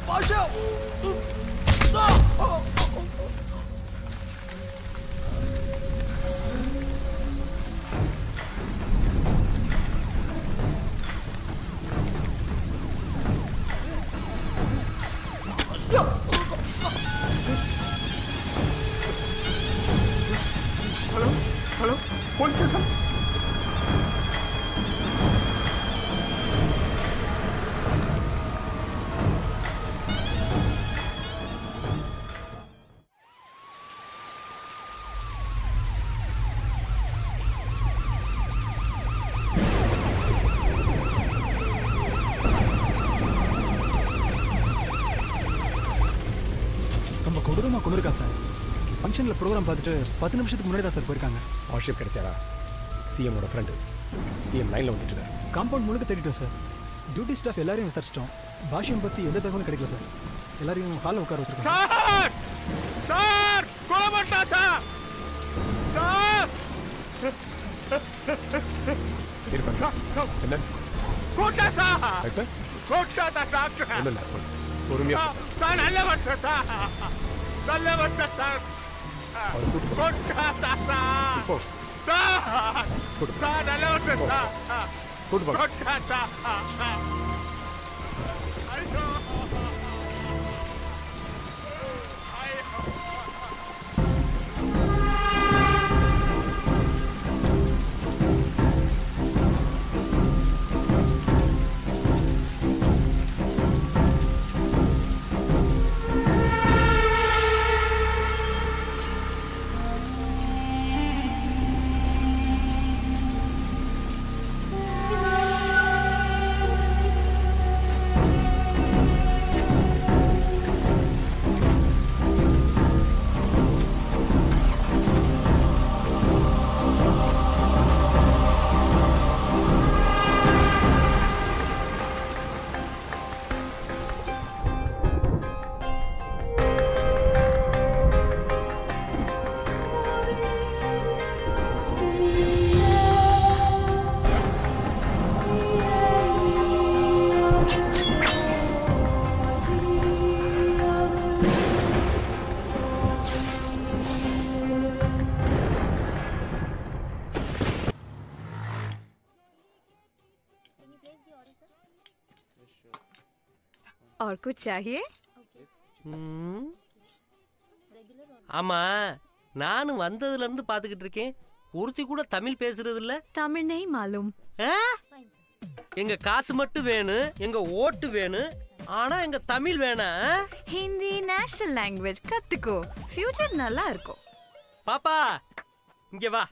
பாஷா hello police station ரொம்ப கொடூரமா கொண்டிருக்கா sir. ஃபங்க்ஷனில் ப்ரோக்ராம் பார்த்துட்டு 10 நிமிஷத்துக்கு முன்னாடி தான் சார் போயிருக்காங்க. ஆஷிப் கிடைச்சாரா? சிஎம்மோட ஃப்ரெண்டு. சிஎம் லைனில் வந்துட்டு காம்பவுண்ட் முழுக்க தேடிட்டோம் சார். டியூட்டி ஸ்டாஃப் எல்லாரையும் விசாரிச்சிட்டோம். பாஷியம் பற்றி எந்த தகவலும் கிடைக்கல சார். எல்லாரையும் ஹாலில் உட்கார வச்சிருக்காங்க. சார் சார் கொலை பண்ணா சார் சார் என்ன quota sir doctor? Quota doctor இல்லை பொறுமையா சார் நல்ல வருஷம் சார் நல்ல வருஷம் சார் கோட்டா சார் சார் நல்ல வருஷம் சார் கோட்டா சார் और कुछ चाहिए? ஆமா, நானும் வந்ததுல இருந்து பாத்துக்கிட்டு இருக்கேன். ஒருத்தி கூட தமிழ் பேசுறது இல்ல. தமிழ் नहीं मालूम. எங்க காசு மட்டும் வேணும், எங்க ஓட்டு வேணும், ஆனா எங்க தமிழ் வேணாம். हिंदी நேஷனல் லாங்குவேஜ் கத்துக்கோ, ஃபியூச்சர் நல்லா இருக்கும். பாப்பா இங்க வா.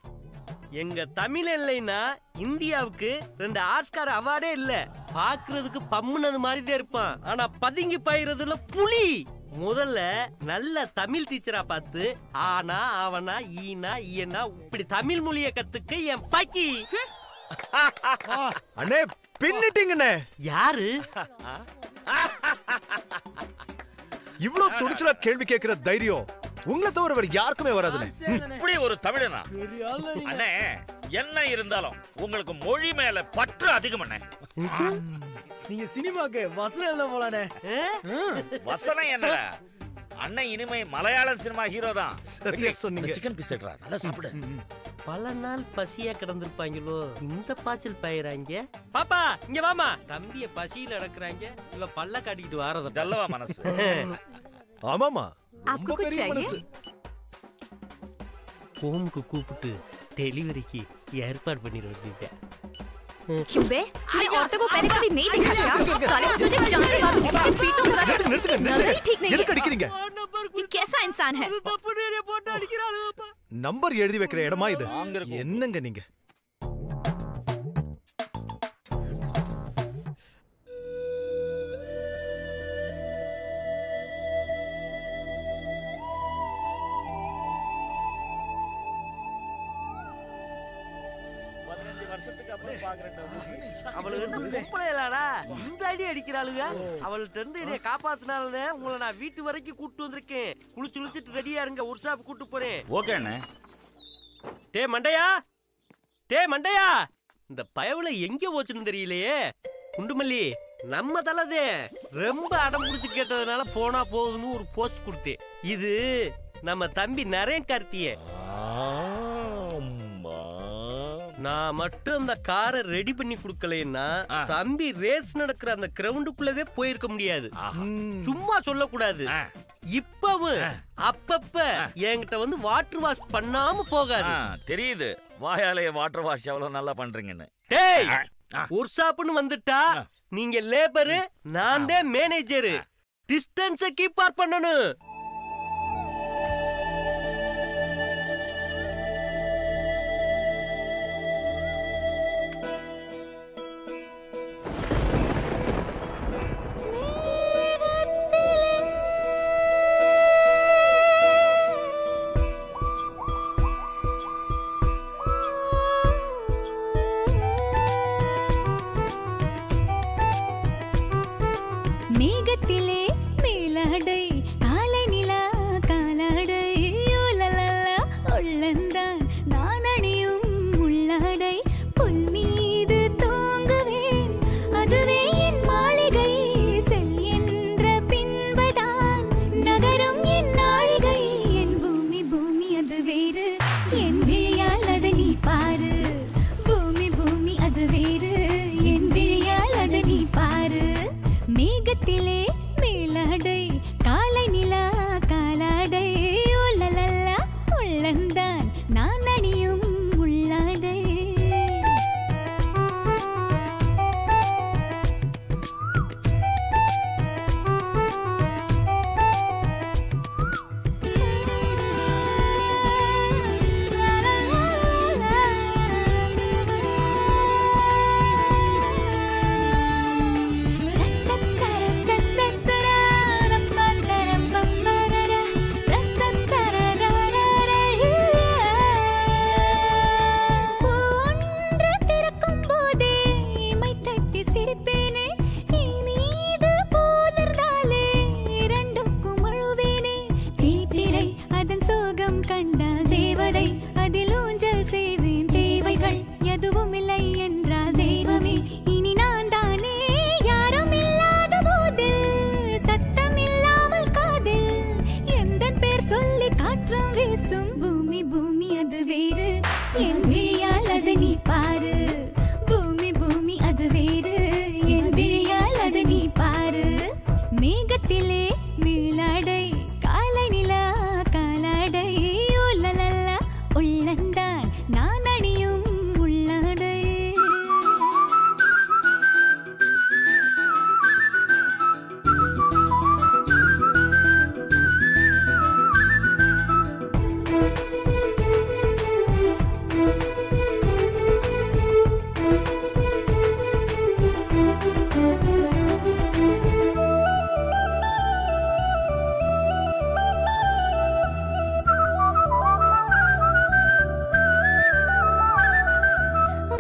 எங்க தமிழ் இல்லைன்னா இந்தியாவுக்கு 2 ஆஸ்கார் அவார்டே இல்ல. பாக்குறதுக்கு பம்முனது மாதிரி தான் இருப்பான், ஆனா பதுங்கி பாயிறதுல புலி. முதல்ல நல்ல தமிழ் டீச்சரா பார்த்து ஆனா அவனா ஈனா ஈனா இப்படி தமிழ் மொழியை கத்துக்க என் பாக்கி. அண்ணே பின்னிட்டீங்கண்ணே. யாரு இவ்வளவு துணிச்சலா கேள்வி கேட்கிற தைரியம் உங்களை தவிர வேற யாருக்குமே வராதுண்ணே. இப்படி ஒரு தமிழனா அண்ணே, என்ன இருந்தாலும் உங்களுக்கு மொழி மேல பற்று அதிகம் அண்ணே. நீங்க சினிமாக்கு வசனம் எழுத போலானே. வசனம் என்ன அண்ணன், இனிமே மலையாள சினிமா ஹீரோ தான். சொன்னீங்க. சிக்கன் பீஸ் எடுறா, நல்லா சாப்பிடு. பல நாள் பசியா கிடந்திருப்பாங்களோ, இந்த பாய்ச்சல் பயிராங்க. பாப்பா இங்க வாமா. தம்பிய பசியில அடக்குறாங்க, இவ பல்ல காட்டிக்கிட்டு வாரத நல்லவா மனசு. ஆமாமா, आपको कुछ चाहिए? ஹோமுக்கு கூப்பிட்டு டெலிவரிக்கு ஏற்பாடு பண்ணிட வேண்டியது. क्यों बे? तूने औरतों को पहले कभी नहीं देखा क्या? साले को तुझे जान से मार दूंगी, तुझे पीटूंगा। नजर ही ठीक नहीं है। ये कैसा इंसान है? நம்பர் எழுதி வைக்கிற இடமா இது? என்னங்க நீங்க? வருஷத்துக்கு அப்புறம் பாக்குறேன். அவளுக்கு என்ன பொம்பளையலாடா இந்த அடி அடிக்கிறாளுங்க. அவள்கிட்ட இருந்து என்னைய காப்பாத்தினாலே உங்களை நான் வீட்டு வரைக்கும் கூட்டு வந்திருக்கேன். குளிச்சுட்டு ரெடியா இருங்க, ஒரு ஷாப் கூட்டு போறேன். ஓகே அண்ணே. டே மண்டையா, இந்த பயவுல எங்க போச்சுன்னு தெரியலையே. குண்டுமல்லி நம்ம தலதே ரொம்ப அடம் புடிச்சு கேட்டதுனால போனா போகுதுன்னு ஒரு போஸ்ட் கொடுத்தேன். இது நம்ம தம்பி நரேன் கார்த்தியே. நான் மட்டும் அந்த காரை ரெடி பண்ணி கொடுக்கலன்னா தம்பி ரேஸ் நடக்கிற அந்த கிரவுண்டுக்குள்ளவே போயிருக்க முடியாது. சும்மா சொல்லக்கூடாது. இப்பவும் அப்பப்ப என்கிட்ட வந்து வாட்டர் வாஷ் பண்ணாம போகாது. தெரியுது வாயாலேயே வாட்டர் வாஷ் எவ்வளவு நல்லா பண்றீங்கன்னு. டேய் ஒரு ஷாப்னு வந்துட்டா நீங்க லேபரு, நான் தான் மேனேஜரு. டிஸ்டன்ஸை கீப் ஆர் பண்ணணும். மேகத்திலே மேலடை காலை நிலா காலடை உள்ளந்தான் நான் அணியும் உள்ளடை புல் மீது தூங்குவேன் அதுவே என் மாளிகை செல் என்ற பின்பதான் நகரும் என் நாழிகை என் பூமி பூமி அது வேறு என் விழியால் அதை நீ பாரு பூமி பூமி அது வேறு என் விழியால் அதை நீ பாரு மேகத்திலே மேலடை காலை நிலா காலடை உள்ளந்தான் நான் அணியும் உள்ளடை கண்டால் தேவதை அதில் ஊஞ்சல் செய்வேன் தேவைகள் எதுவும் இல்லை என்றால் தெய்வமே இனி நான் தானே யாரும் இல்லாத போதில் சத்தம் இல்லாமல் காதில் எந்த பேர் சொல்லி காற்றும் வீசும் பூமி பூமி அது வேறு என் விழியால் அதை நீ பாரு பூமி பூமி அது வேறு என் விழியால் அதை நீ பாரு மேகத்திலே மேலடை காலை நிலா காலடை உள்ளந்தான் நான் அணியும் உள்ளடை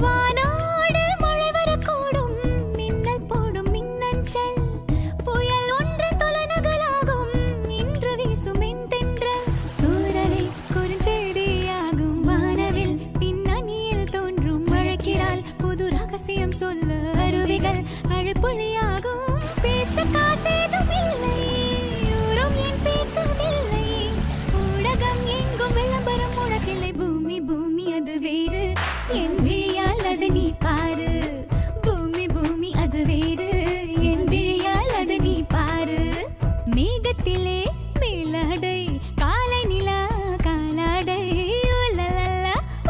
வானோடு மழை வரக்கூடும் மின்னல் போடும் மின்னஞ்சல் புயல் ஒன்று தொலைநகலாகும் இன்று வீசும் தென்றல் தூரலை குறுஞ்செய்தியாகும் வானவில் பின்னணியில் தோன்றும் மழைக்கிறாள் புது ரகசியம் சொல்ல அருவிகள் அழுப்புளியாகும் பேச காசேதும் இல்லை யூரம் ஏன் பேசவில்லை ஊடகம் எங்கும் விளம்பரம் முழக்கில்லை பூமி பூமி அது வேறு என் விழியால் அது நீ பாரு பூமி பூமி அது வேறு என் விழியால் அது நீ பாரு மேகத்திலே மேலடை காலை நிலா காலடை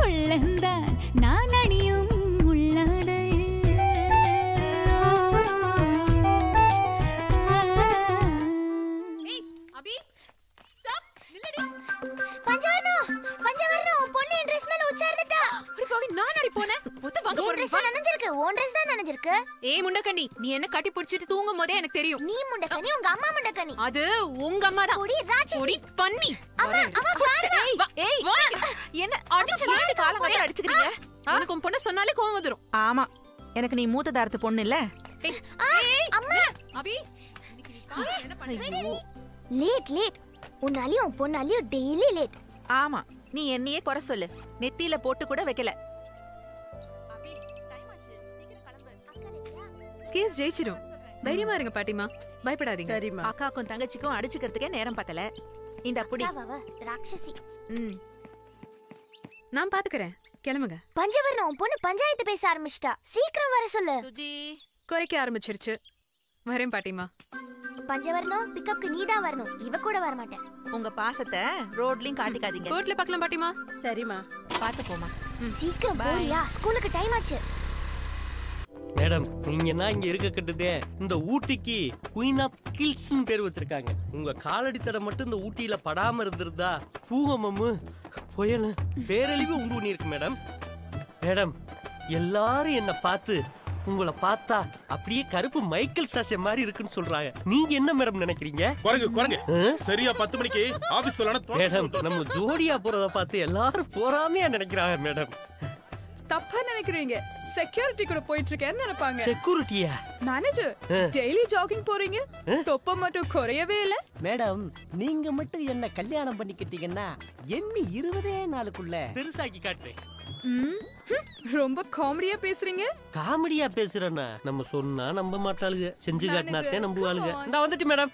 உள்ளந்தான் நான் அணியும் உள்ளடை அபி ஸ்டாப் நில்லடி. பஞ்சவர்ணம் பொண்ணு என் ட்ரெஸ் மேல உச்சார்ந்துட்டா அப்படி போய் நான் அடி போனேன். முத்த வாங்க என் போறேன். ட்ரெஸ் நனைஞ்சிருக்கு உன் ட்ரெஸ் தான் நனைஞ்சிருக்கு ஏய் முண்டக்கண்ணி, நீ என்ன கட்டி பிடிச்சிட்டு தூங்கும் போதே எனக்கு தெரியும். நீ முண்டக்கனி உங்க அம்மா முண்டக்கனி அது உங்க அம்மா தான். பொடி ராட்சசி பொடி பண்ணி. அம்மா அம்மா பாருங்க ஏய் வா. ஏய் என்ன அடிச்சல காலங்கட்ட அடிச்சுக்கிறீங்க? உனக்கு உன் பொண்ணு சொன்னாலே கோவம் வந்துரும். ஆமா, எனக்கு நீ மூத்த தாரத்து பொண்ணு இல்ல. அம்மா அபி என்ன பண்ணீங்க? லேட் உன்னாலயும் உன் பொண்ணாலயும் டெய்லி லேட். ஆமா, நீ என்னையே குறை சொல்லு. நெத்தியில போட்டு கூட வைக்கல. கேஸ் ஜெயிச்சிடும். தைரியமா இருங்க பாட்டிமா, பயப்படாதீங்க. சரிம்மா. அக்காக்கும் தங்கச்சிக்கும் அடிச்சுக்கிறதுக்கே நேரம் பத்தல. இந்த புடி ராட்சசி. நான் பாத்துக்கறேன், கிளம்புங்க. பஞ்சவர்ணம் உன் பொண்ணு பஞ்சாயத்து பேச ஆரம்பிச்சிட்டா, சீக்கிரம் வர சொல்லு. சுஜி குறைக்க ஆரம்பிச்சிருச்சு. வரேன் பாட்டிமா. பஞ்சவர்ணம் பிக்கப்க்கு நீதான் வரணும், இவ கூட வர மாட்டேன். உங்க பாசத்தை ரோட்லயும் காட்டிக்காதீங்க. கோட்ல பார்க்கலாம் பாட்டிமா. சரிம்மா, பாத்து போமா. சீக்கிரம் போறியா, ஸ்கூலுக்கு டைம் ஆச்சு. மேடம், நீங்க என்ன இங்க இருக்க கட்டுதே? இந்த ஊட்டிக்கு குயின் ஆஃப் கில்ஸ்னு பேர் வச்சிருக்காங்க. உங்க காலடி தடம் மட்டும் இந்த ஊட்டியில படாம இருந்திருந்தா பூகமமு புயல் பேரழிவு உண்டு பண்ணி இருக்கு மேடம். மேடம், எல்லாரும் என்ன பார்த்து உங்களை பார்த்தா அப்படியே கருப்பு மைக்கேல் சாஷே மாதிரி இருக்குன்னு சொல்றாங்க. நீங்க என்ன மேடம் நினைக்கிறீங்க? குரங்கு சரியா 10 மணிக்கு ஆபீஸ் சொல்லணும் மேடம். நம்ம ஜோடியா போறத பார்த்து எல்லாரும் போறாமையா நினைக்கிறாங்க மேடம். தப்பா நினைக்கிறீங்க. செக்யூரிட்டி கூட போயிட்டு இருக்கேன்னு நினைப்பாங்க. செக்யூரிட்டியா? மேனேஜர், டெய்லி ஜாகிங் போறீங்க, தொப்ப மட்டும் குறையவே இல்ல. மேடம், நீங்க மட்டும் என்ன கல்யாணம் பண்ணிக்கிட்டீங்கன்னா எண்ணி 20 நாளுக்குள்ள பெருசாக்கி காட்டுறேன். ரொம்ப காமெடியா பேசுறீங்க. காமெடியா பேசுறேன்னா நம்ம சொன்னா நம்ப மாட்டாளுங்க, செஞ்சு காட்டினாத்தே நம்புவாளுங்க. நான் வந்துட்டு மேடம்.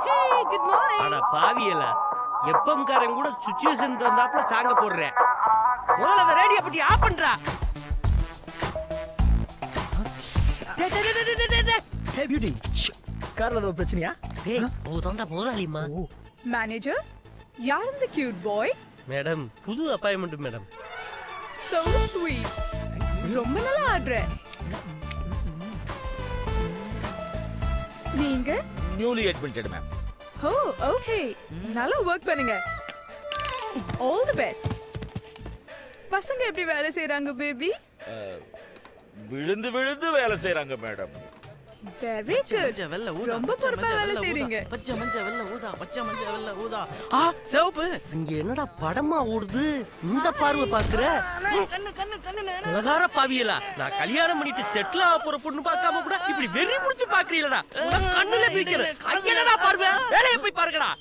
Hey, good morning. அட பாவியல, எப்பம் காரன் கூட சிச்சுவேஷன் தந்தாப்ல சாங்க போடுறேன். முதல்ல அந்த ரேடியோ பத்தி ஆஃப் பண்றா. ஹே பியூட்டி, கார்ல ஏதோ பிரச்சனையா? டேய், ஓ தண்டா முதலாளிமா. மேனேஜர், யார் இந்த கியூட் பாய்? மேடம், புது அப்பாயின்மென்ட் மேடம். So sweet. ரொம்ப நல்லா ஆடுற. நீங்க நியூலி அட்மிட்டட் மேம். ஓ ஓகே, நல்லா வர்க் பண்ணுங்க. All the best. பசங்க எப்படி வேலை செய்றாங்க பேபி? விழுந்து விழுந்து வேலை செய்றாங்க மேடம். Very good. ரொம்ப பொறுப்பா வேலை செய்றீங்க. பச்சை மஞ்சள் வெள்ளை ஊதா, பச்சை மஞ்சள் வெள்ளை ஊதா. சிவப்பு. இங்க என்னடா படமா ஓடுது? இந்த பார்வை பாக்குற? அழகார பாவியலா, நான் கல்யாணம் பண்ணிட்டு செட்டில் ஆக போற பொண்ணு பார்க்காம கூட இப்படி வெறி முடிச்சு பாக்குறீங்களா? கண்ணுல பிடிக்கிற என்னடா பார்வை? வேலையை போய் பாருங்கடா.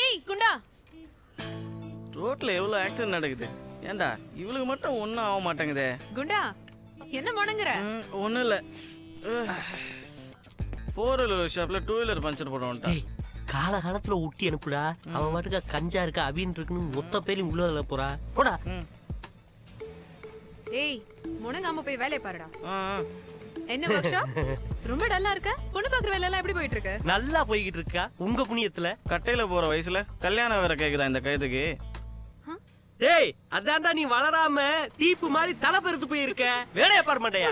ஏய் குண்டா, ரோட்ல எவ்வளவு ஆக்சிடென்ட் நடக்குது. ஏண்டா இவளுக்கு மட்டும் ஒன்றும் ஆக மாட்டேங்குதே. குண்டா என்ன முணங்குற? ஒன்றும் இல்லை, 4 ஷாப்ல 2 வீலர் பஞ்சர் போட வந்துட்டான். காலகாலத்துல ஊட்டி அனுப்புடா. அவன் மட்டும் கஞ்சா இருக்கா அவின் இருக்குன்னு மொத்த பேரும் உள்ளதுல போறா. போடா. ஏய் முணங்காம போய் வேலையை பாருடா. என்ன வர்ஷா, ரொம்ப டல்லா இருக்க? பொண்ணு பாக்குற வேலை எல்லாம் எப்படி போயிட்டு இருக்கு? நல்லா போய்கிட்டு இருக்கா உங்க புண்ணியத்துல. கட்டையில போற வயசுல கல்யாணம் வேற கேக்குதா இந்த கைதுக்கு? ஏய், அதான்டா நீ வளராம தீப்பு மாதிரி தலை பெருத்து போயிருக்க. வேலையை பாரு மாட்டையா?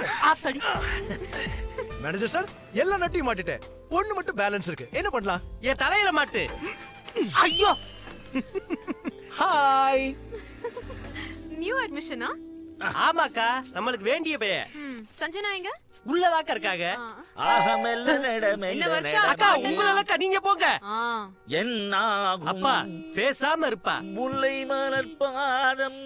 மேனேஜர் சார், எல்லா நட்டையும் மாட்டிட்டேன். ஒண்ணு மட்டும் பேலன்ஸ் இருக்கு. என்ன பண்ணலாம்? என் தலையில மாட்டு. ஐயோ, ஹாய். நியூ அட்மிஷனா? ஆமாக்கா, நம்மளுக்கு வேண்டிய பைய. சஞ்சனா எங்க? உள்ளதாக்க இருக்காங்க. என்ன வர்ஷா? அக்கா உங்களக்கா நீங்க போங்க. என்ன அப்பா பேசாம இருப்பா. முல்லை மலர் பாதம்.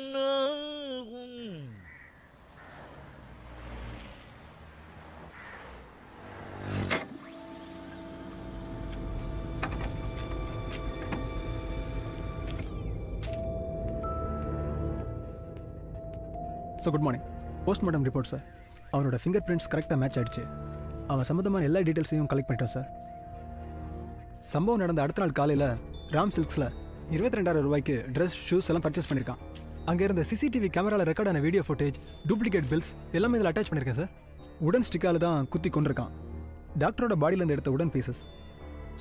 So good morning. Postmortem report sir. அவரோட ஃபிங்கர் பிரிண்ட்ஸ் கரெக்டாக மேட்ச் ஆகிடுச்சு. அவன் சம்மந்தமான எல்லா டீட்டெயில்ஸையும் கலெக்ட் பண்ணிட்டோம் சார். சம்பவம் நடந்த அடுத்த நாள் காலையில் ராம் சில்க்ஸில் 22,000 ரூபாய்க்கு ட்ரெஸ், ஷூஸ் எல்லாம் பர்ச்சேஸ் பண்ணியிருக்கான். அங்கே இருந்த சிசிடிவி கேமராவில் ரெக்கார்டான வீடியோ ஃபுட்டேஜ், டூப்ளிகேட் பில்ஸ் எல்லாமே இதில் அட்டாச் பண்ணியிருக்கேன் சார். உடன் ஸ்டிக்கால் தான் குத்தி கொண்டிருக்கான். டாக்டரோட பாடியிலேருந்து எடுத்த உடன் பீசஸ்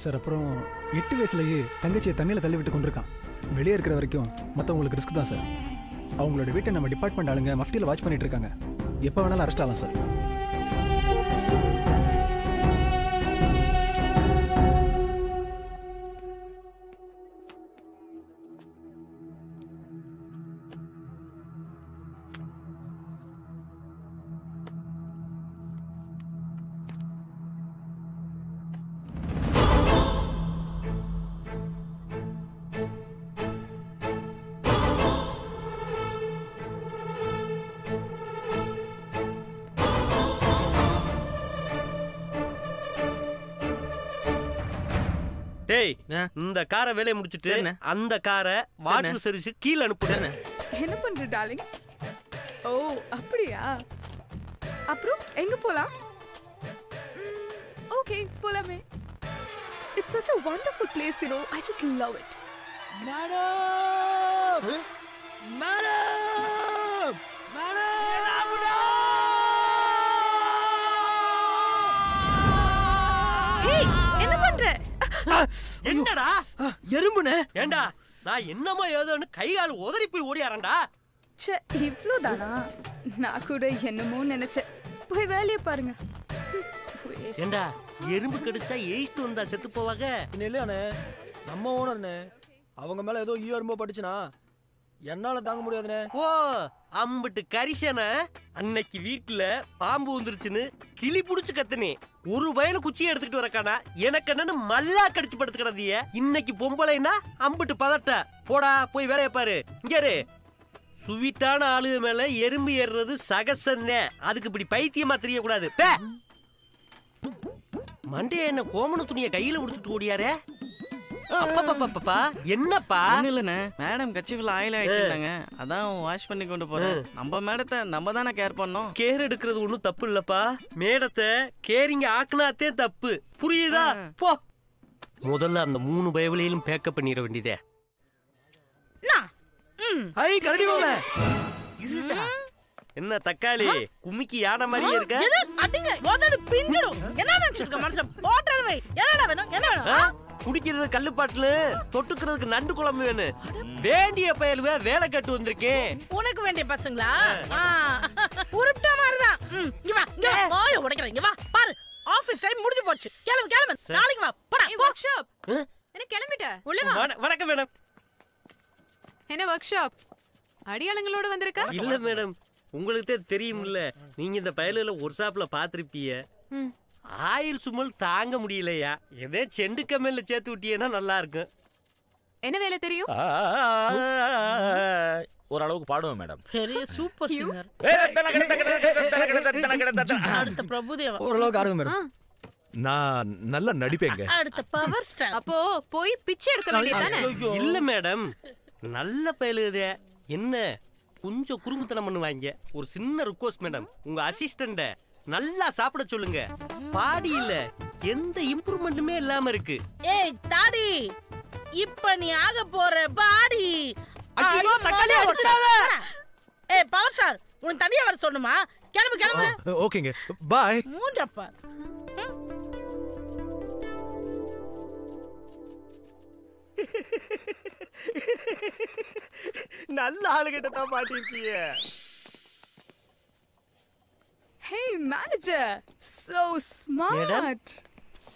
சார். அப்புறம் 8 வயசுலேயே தங்கச்சியை தண்ணியில் தள்ளி விட்டு கொண்டிருக்கான். வெளியே இருக்கிற வரைக்கும் மற்றவங்களுக்கு ரிஸ்க் தான் சார். அவங்களோட வீட்டை நம்ம டிபார்ட்மெண்ட் ஆளுங்க மஃப்டியில் வாட்ச் பண்ணிட்டு இருக்காங்க. எப்போ வேணாலும் அரெஸ்ட் ஆகலாம் சார். டேய் இந்த காரை வேலையை முடிச்சிட்டு அந்த காரை வாட்டர் சர்வீஸ் கீழ அனுப்புறேன். என்ன பண்ற டார்லிங்? ஓ அப்படியா? அப்புறம் எங்க போலாம்? ஓகே போலாமே. It's such a wonderful place, you know. I just love it. Madam madam Hey, என்ன பண்ற? என்னடா எறும்புனே? ஏண்டா நான் என்னமோ ஏதோன்னு கை கால் உதறி போய் ஓடியாரண்டா. ச்சே இவ்ளோதானா? நான் கூட என்னமோ நினைச்சேன். போய் வேலைய பாருங்க. ஏண்டா எறும்பு கடிச்சா எயிஸ்ட் வந்தா செத்து போவாங்க. இல்லையானே நம்ம ஓனர்னே அவங்க மேல ஏதோ எறும்பு பட்டுச்சுனா என்னால தாங்க முடியாதுனே. ஓ அம்பிட்டு கரிசன அன்னைக்கு வீட்டுல பாம்பு வந்துருச்சுன்னு கிளி புடிச்சு கத்துனே. ஒரு வயல குச்சி எடுத்துக்கிட்டு வரக்கானா எனக்கு என்னன்னு மல்லா கடிச்சு படுத்து கிடந்திய. இன்னைக்கு பொம்பளைனா அம்பிட்டு பதட்ட. போடா போய் வேலைய பாரு. இங்க சுவிட்டான ஆளுக மேல எறும்பு ஏறுறது சகசந்தேன். அதுக்கு இப்படி பைத்தியமா தெரியக்கூடாது. மண்டைய என்ன கோமண துணிய கையில உடுத்துட்டு ஓடியாரே. அப்பப்பப்பப்பா என்னப்பா? இல்லண்ணே மேடம் கட்சிஃபில் ஆயில் ஆயிட்டாங்க. அதான் வாஷ் பண்ணி கொண்டு போறேன். நம்ம மேடத்தை நம்ம தானே கேர் பண்ணோம். கேர் எடுக்கிறது ஒன்றும் தப்பு இல்லப்பா. மேடத்தை கேரிங்க ஆக்குனாத்தே தப்பு. புரியுதா? போ முதல்ல அந்த 3 பைபிளையும் பேக்கப் பண்ணிட வேண்டியதே. ஐ கரடி போல என்ன தக்காளி குமிக்கி யானை மாதிரியே இருக்க? அடிங்க முதல்ல பிஞ்சிடும். என்ன நினைச்சிருக்க மனுஷன்? போட்டல் வை. என்னடா வேணும்? என்ன வேணும்? குடிக்கிறது கல்லுப்பாட்டுல தொட்டுக்கிறதுக்கு நண்டு குழம்பு வேணும். வேண்டிய பயலுவே வேலை கட்டு வந்திருக்கேன். உனக்கு வேண்டிய பசங்களா? உருப்பிட்ட மாதிரிதான். இங்க வா இங்க வாய உடைக்கிறேன். இங்க வா பாரு ஆபீஸ் டைம் முடிஞ்சு போச்சு. கிளம்பு கிளம்பு. நாளைக்கு வா. போடா வொர்க் ஷாப். என்ன கிளம்பிட்ட? உள்ள வா. வணக்கம் மேடம். என்ன வொர்க் ஷாப்? அடியாளங்களோட வந்திருக்க? இல்ல மேடம் உங்களுக்கு தெரியும்ல. நீங்க இந்த பயலுல ஒரு ஷாப்ல பாத்திருப்பீங்க. ஆயில் சுமல் தாங்க முடியலையா. எதே செண்டு கம்மல்ல சேர்த்து விட்டியேன்னா நல்லா இருக்கும். என்ன வேலை தெரியும்? ஓரளவுக்கு பாடுவேன் மேடம். பெரிய சூப்பர் சிங்கர். அடுத்த பிரபுதேவா. ஓரளவுக்கு ஆடுங்க மேடம். நான் நல்லா நடிப்பேங்க. அடுத்த பவர் ஸ்டார். அப்போ போய் பிச்சை எடுக்க வேண்டியதானே? இல்ல மேடம் நல்ல பயலுதே. என்ன கொஞ்சம் குறும்புத்தனம் பண்ணுவாங்க. ஒரு சின்ன ரிக்வெஸ்ட் மேடம். உங்க அசிஸ்டண்ட நல்லா சாப்பிட சொல்லுங்க. பாடியில எந்த இம்ப்ரூவ்மெண்ட்டுமே இல்லாம இருக்கு. ஏய் தாடி இப்ப நீ ஆக போற பாடி. ஐயோ தக்காளி அடிச்சாத. ஏய் பவர் ஸ்டார் உனக்கு தனியா வர சொன்னுமா? கிளம்பு கிளம்பு. ஓகேங்க பை. மூஞ்சப்பா. நல்ல ஆளுகிட்ட தான் மாட்டிருக்கீங்க. Hey manager, so smart.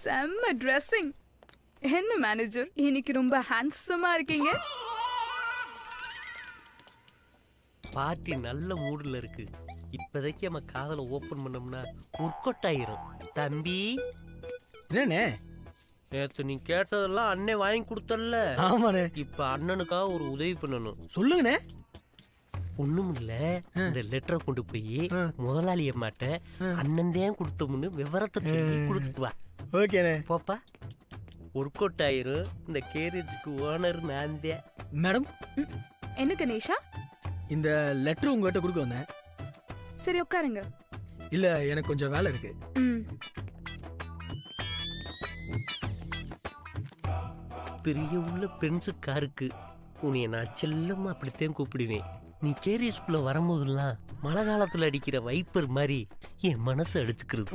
செம்ம dressing. என்ன மேனேஜர் இன்னைக்கு ரொம்ப ஹேண்ட்ஸமா இருக்கீங்க. பார்ட்டி நல்ல மூடுல இருக்கு. இப்போதைக்கு நம்ம காதல ஓபன் பண்ணோம்னா ஒர்க் ஆயிரும். தம்பி என்னண்ணே நேத்து நீ கேட்டதெல்லாம் அண்ணே வாங்கி கொடுத்தல்ல? ஆமாண்ணே. இப்ப அண்ணனுக்காக ஒரு உதவி பண்ணணும். சொல்லுங்கண்ணே. ஒண்ணும் இல்ல. இந்த லெட்டரை கொண்டு போய் முதலாளி அம்மாட்ட அண்ணன் தான் கொடுத்தோம்னு விவரத்தை சொல்லி கொடுத்துட்டு வா. ஓகேண்ணே. போப்பா. ஒர்க் அவுட் ஆயிரும். இந்த கேரேஜுக்கு ஓனர் நான் தான். மேடம் என்ன கணேஷா? இந்த லெட்டர் உங்ககிட்ட கொடுக்க வந்தேன். சரி உட்காருங்க. இல்ல எனக்கு கொஞ்சம் வேலை இருக்கு. பெரிய உள்ள பென்ஸுக்காருக்கு உன்னைய நான் செல்லமா அப்படித்தான் கூப்பிடுவேன். நீ கேரியஸ்குள்ள வரும்போதெல்லாம் மழை காலத்துல அடிக்கிற வைப்பர் மாதிரி என் மனசு அடிச்சுக்கிறது.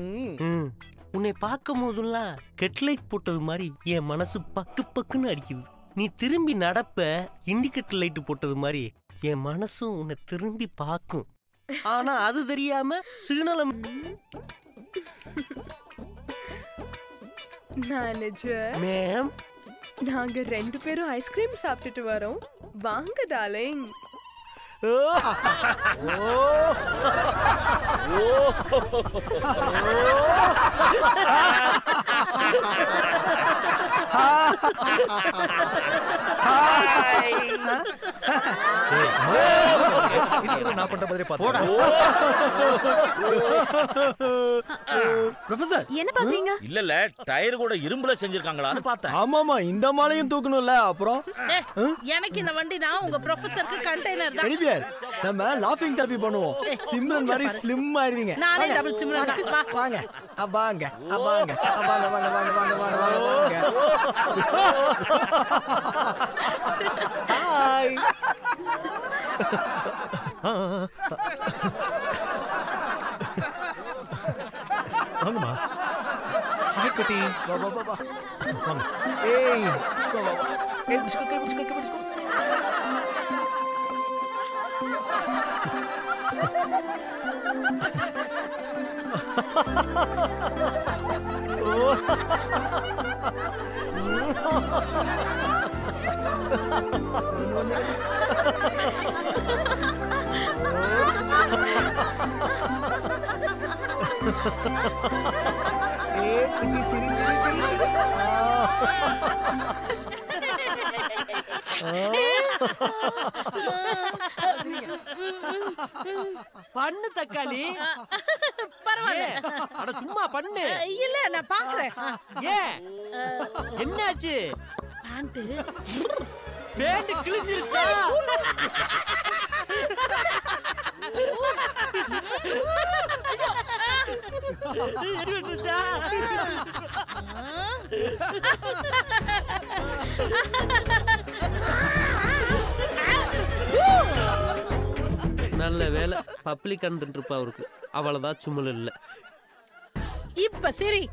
உன்னை பார்க்கும் போதெல்லாம் கெட்லைட் போட்டது மாதிரி என் மனசு பக்கு பக்குன்னு அடிக்குது. நீ திரும்பி நடப்ப இண்டிகேட்டர் லைட் போட்டது மாதிரி என் மனசும் உன்னை திரும்பி பார்க்கும். ஆனா அது தெரியாம சிக்னலம். மேனேஜர் மேம் நாங்க 2 பேரும் ஐஸ்கிரீம் சாப்பிட்டுட்டு வரோம். வாங்க டார்லிங். பண்றது நான் பண்ற மாதிரி பாத்து ப்ரொஃபசர் என்ன பாக்குறீங்க? இல்ல டயர் கூட இரும்புல செஞ்சிருக்காங்களான்னு பார்த்தேன். ஆமாமா இந்த மாலையும் தூக்கணும்ல அப்புறம் எனக்கு இந்த வண்டி நான் உங்க ப்ரொஃபசருக்கு கண்டெய்னர் தான். எடிபியர் நம்ம லாஃபிங் தெரபி பண்ணுவோம். சிம்ரன் மாதிரி ஸ்லிம் ஆயிருவீங்க. நானே டபுள் சிம்ரன் தான். வா வாங்க வாங்க வாங்க வாங்க வாங்க வாங்க வாங்க வாங்க. ஹாய். வாங்கம்மா. ஹாய் குட்டி. வா வா வா வா. வாங்க. ஏய். வா வா வா. ஏய் பிஸ்கட். பண்ணு தக்காளி. பரவாயில்ல. அட சும்மா பண்ணு. இல்ல நான் பாக்குறேன். ஏன் என்னாச்சு? பேண்ட் கிழிஞ்சிருச்சா? நல்ல வேலை பப்ளிக் கண்டுட்டு இருப்பா அவருக்கு. அவ்வளவுதான் சும்மல் இல்ல. இப்ப சரி,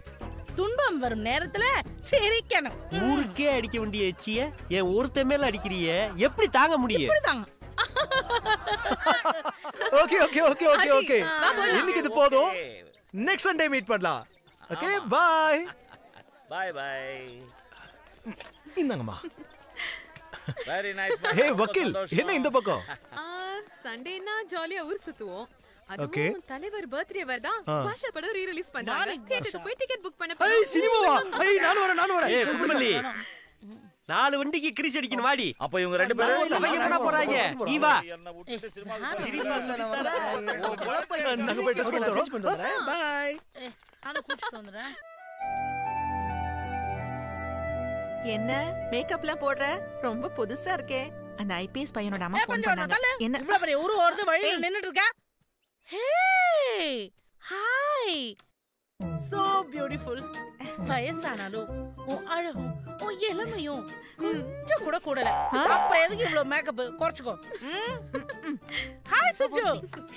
துன்பம் வரும் நேரத்துல சிரிக்கணும். ஊருக்கே அடிக்க வேண்டிய எச்சிய என் ஒருத்த மேல அடிக்கிறிய, எப்படி தாங்க முடியும்? Okay okay okay okay okay. இன்னைக்கு இது போதும். நெக்ஸ்ட் சண்டே மீட் பண்ணலாம். Okay bye. Bye bye. இந்தாங்கம்மா. Very nice. ஹே வக்கீல், என்ன இந்த பக்கம்? சண்டேனா ஜாலியா ஊர் சுத்துவோம். Okay. அதுவும் தலைவர் பர்த்டே வருதா, பாஷா படம் ரீ ரிலீஸ் பண்றாங்க. தியேட்டருக்கு போய் டிக்கெட் புக் பண்ண ஏய் சினிமாவா? ஏய் நானும் வரேன். ஏய் குடுமல்லி, 4 வண்டிக்கு கிரீஸ் அடிக்கணும் வாடி. அப்ப இவங்க ரெண்டு பேரும் அவங்க என்ன போறாங்க? நீ வா. என்ன விட்டுட்டு சினிமா நாங்க போய் ட்ரெஸ் பண்ணிட்டு வரேன். பை. நான் கூட்டிட்டு வந்துறேன். என்ன மேக்கப்லாம் போடுற? ரொம்ப புதுசா இருக்கே. அந்த ஐபிஎஸ் பையனோட அம்மா ஃபோன் கொஞ்சம் பண்ணாங்க. என்ன இவ்வளவு பெரிய ஊரு ஓடுது வழியில நின்னுட்டு இருக்க? Hey hi, so beautiful. வயசானாலும் உன் அழகும் உன் இளமையும் கொஞ்சம் கூட கூடல. அப்ப எதுக்கு இவ்வளவு மேக்கப்? குறைச்சுக்கோ. ஹாய் சுஜு.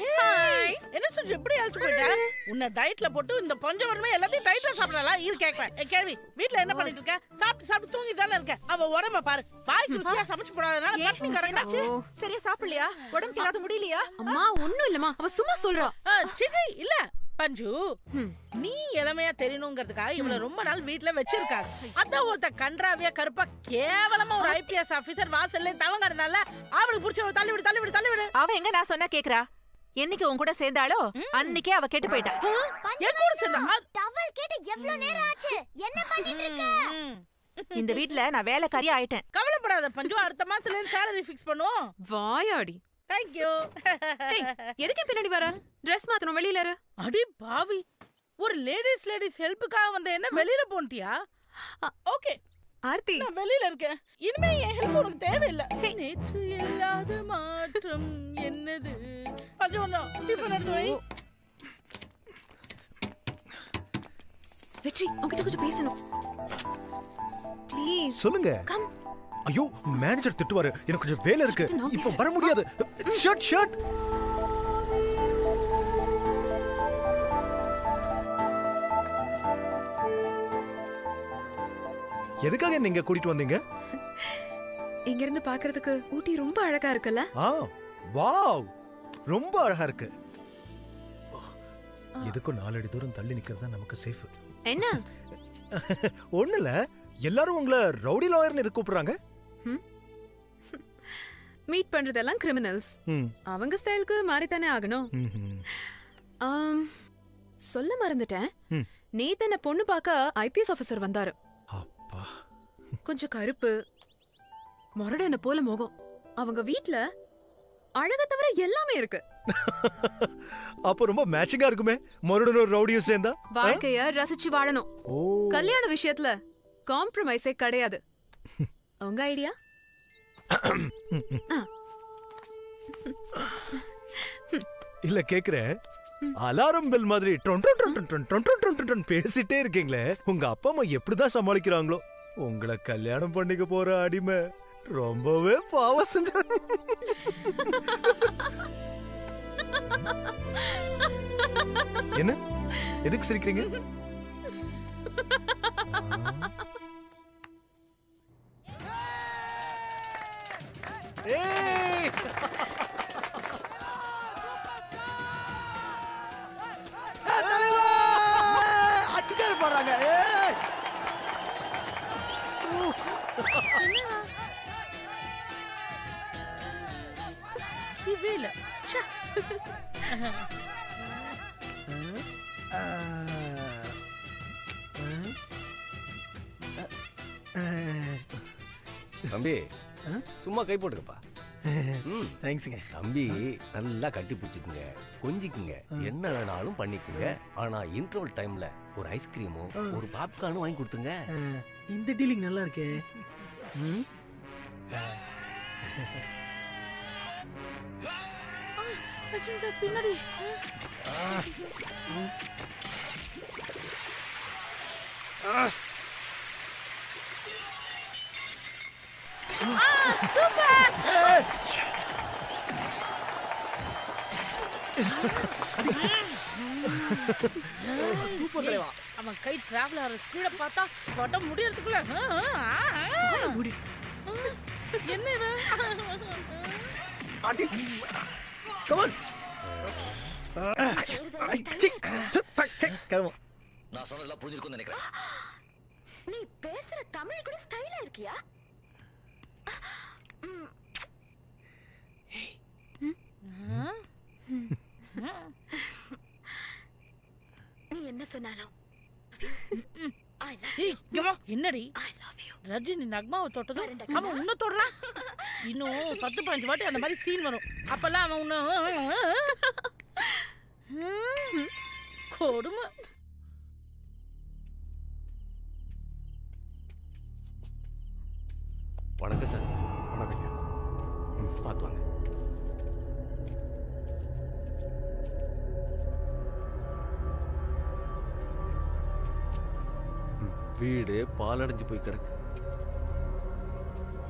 ஹாய். என்ன சுஜு இப்படி அழைச்சு போயிட்ட? உன்னை டயட்ல போட்டு இந்த பஞ்சவரமே எல்லாத்தையும் டைட்டா சாப்பிடலாம். இரு கேக்குறேன். கேள்வி, வீட்ல என்ன பண்ணிட்டு இருக்க? சாப்பிட்டு தூங்கி தானே இருக்க? அவ உடம்ப பாரு. பாய்க்கு ருசியா சமைச்சு போடாதனால பட்டினி கிடக்குறா. சரியா சாப்பிடலையா? உடம்புக்கு ஏதாவது முடியலையா? அம்மா ஒண்ணும் இல்லம்மா, அவ சும்மா சொல்றா. சிட்டி இல்ல பஞ்சு, நீ இளமையா தெரியணுங்கிறதுக்காக இவள ரொம்ப நாள் வீட்ல வச்சிருக்காங்க. அதான் ஒருத்த கன்றாவியா கருப்பா கேவலமா ஒரு ஐபிஎஸ் ஆபீசர் வாசல்ல தவங்கறனால அவளுக்கு புடிச்ச தள்ளி விடு. அவ எங்க நான் சொன்னா கேக்குறா? என்னைக்கு உன் கூட சேர்ந்தாளோ அன்னைக்கே அவ கெட்டு போயிட்டா. என் கூட சேர்ந்தா? டவல் கேட்டு எவ்வளவு நேரம் ஆச்சு? என்ன பண்ணிட்டு இருக்க? இந்த வீட்ல நான் வேலைக்காரி ஆயிட்டேன். கவலைப்படாத பஞ்சு, அடுத்த மாசத்துல சாலரி ஃபிக்ஸ் பண்ணுவோம். வாயாடி. Thank you. எதுக்கு பின்னாடி வர? Dress மாத்தணும், வெளியில இரு. அடி பாவி, ஒரு லேடிஸ் ஹெல்ப்புக்காக வந்த என்ன வெளியில போன்ட்டியா? ஓகே ஆர்த்தி, நான் வெளியில இருக்கேன். இனிமே என் ஹெல்ப் உனக்கு தேவையில்லை. நேற்று இல்லாத மாற்றம் என்னது? பஞ்சு டிஃபன் எடுத்து வை. வெற்றி, உன்கிட்ட கொஞ்சம் பேசணும். ப்ளீஸ் சொல்லுங்க. கம். ஐயோ மேனேஜர் திட்டுவாரு, எனக்கு கொஞ்சம் வேலை இருக்கு, இப்போ வர முடியாது. ஷட். எதுக்காக நீங்க கூட்டிட்டு வந்தீங்க? இங்க இருந்து பாக்குறதுக்கு ஊட்டி ரொம்ப அழகா இருக்குல்ல? வாவ், ரொம்ப அழகா இருக்கு. எதுக்கும் 4 அடி தூரம் தள்ளி நிக்கிறது தான் நமக்கு சேஃப். என்ன? ஒண்ணுல, எல்லாரும் உங்களை ரவுடி லாயர்னு எது கூப்பிடுறாங்க? மீட் பண்றதெல்லாம் கிரிமினல்ஸ். அவங்க ஸ்டைலுக்கு மாறித்தானே ஆகணும். சொல்ல மறந்துட்டேன், நேத்து பொண்ணு பார்க்க ஐபிஎஸ் ஆபீசர் வந்தாரு. கொஞ்சம் கருப்பு, முரடன போல முகம். அவங்க வீட்ல அழக தவிர எல்லாமே இருக்கு. அப்ப ரொம்ப மேட்சிங்கா இருக்குமே மறுடன் ஒரு ரவுடியும் சேர்ந்தா. வாழ்க்கைய ரசிச்சு வாழணும். கல்யாண விஷயத்துல காம்ப்ரமைஸே கிடையாது. உங்க ஐடியா? இல்ல கேக்குறேன், அலாரம் பெல் மாதிரி பேசிட்டே இருக்கீங்களே, உங்க அப்பா அம்மா எப்படிதான் சமாளிக்கிறாங்களோ? உங்களை கல்யாணம் பண்ணிக்க போற அடிமை ரொம்பவே பாவம் செஞ்ச. என்ன எதுக்கு சிரிக்கிறீங்க? அடிக்காரு போறாங்க. இல்ல தம்பி சும்மா கை போட்டுக்கப்பா. தேங்க்ஸுங்க. தம்பி நல்லா கட்டி பிடிச்சிக்குங்க, கொஞ்சிக்குங்க, என்ன வேணாலும் பண்ணிக்குங்க. ஆனா இன்டர்வல் டைம்ல ஒரு ஐஸ்கிரீமும் ஒரு பாப்கார்னும் வாங்கி கொடுத்துங்க. இந்த டீலிங் நல்லா இருக்கே. பின்னாடி சூப்பர் தலைவா. அவன் கை டிராவல் ஆற ஸ்பீட பார்த்தா தொட முடியறதுக்குள்ள என்ன அடி கமான். கர்மம். நான் சொன்னதெல்லாம் புரிஞ்சிருக்கும்னு நினைக்கிறேன். நீ பேசுற தமிழ் கூட ஸ்டைலா இருக்கியா? நீ என்ன சொன்னாலும் என்னடி ரஜினி நக்மாவை தொட்டதும் அவன் உன்ன தொடுறான். இன்னும் 10-15 வாட்டி அந்த மாதிரி சீன் வரும். அப்பெல்லாம் அவன் உன்ன கொடுமை. வணக்கம் சார். வணக்கம். பார்த்து வாங்க. வீடு பாலடைஞ்சு போய் கிடக்கு.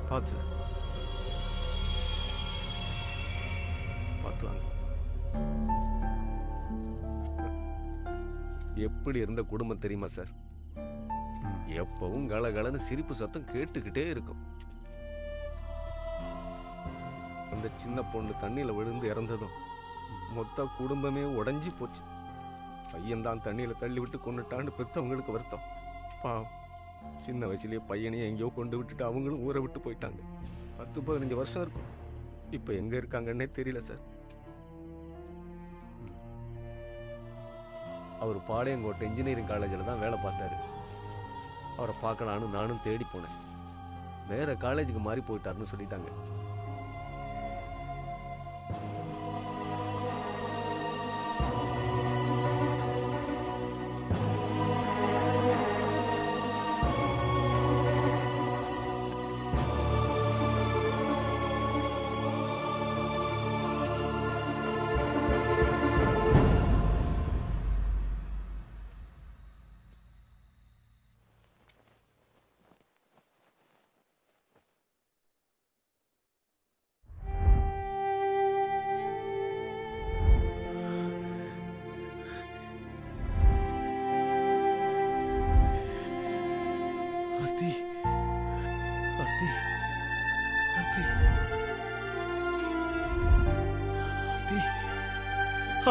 பார்த்து பார்த்து வாங்க. எப்படி இருந்த குடும்பம் தெரியுமா சார்? எப்பவும் கலகலன்னு சிரிப்பு சத்தம் கேட்டுக்கிட்டே இருக்கும். அந்த சின்ன பொண்ணு தண்ணியில விழுந்து இறந்ததும் மொத்த குடும்பமே உடைஞ்சி போச்சு. பையன்தான் தண்ணியில தள்ளி விட்டு கொண்டுட்டான்னு பெத்தவங்களுக்கு வருத்தம். பாவம், சின்ன வயசுலயே பையனையும் எங்கேயோ கொண்டு விட்டுட்டு அவங்களும் ஊரை விட்டு போயிட்டாங்க. 10-15 வருஷம் இருக்கும். இப்ப எங்க இருக்காங்கன்னே தெரியல சார். அவர் பாளையங்கோட்டை இன்ஜினியரிங் காலேஜில் தான் வேலை பார்த்தாரு. அவரை பார்க்கலான்னு நானும் தேடி போனேன். வேற காலேஜுக்கு மாறி போயிட்டாருன்னு சொல்லிட்டாங்க.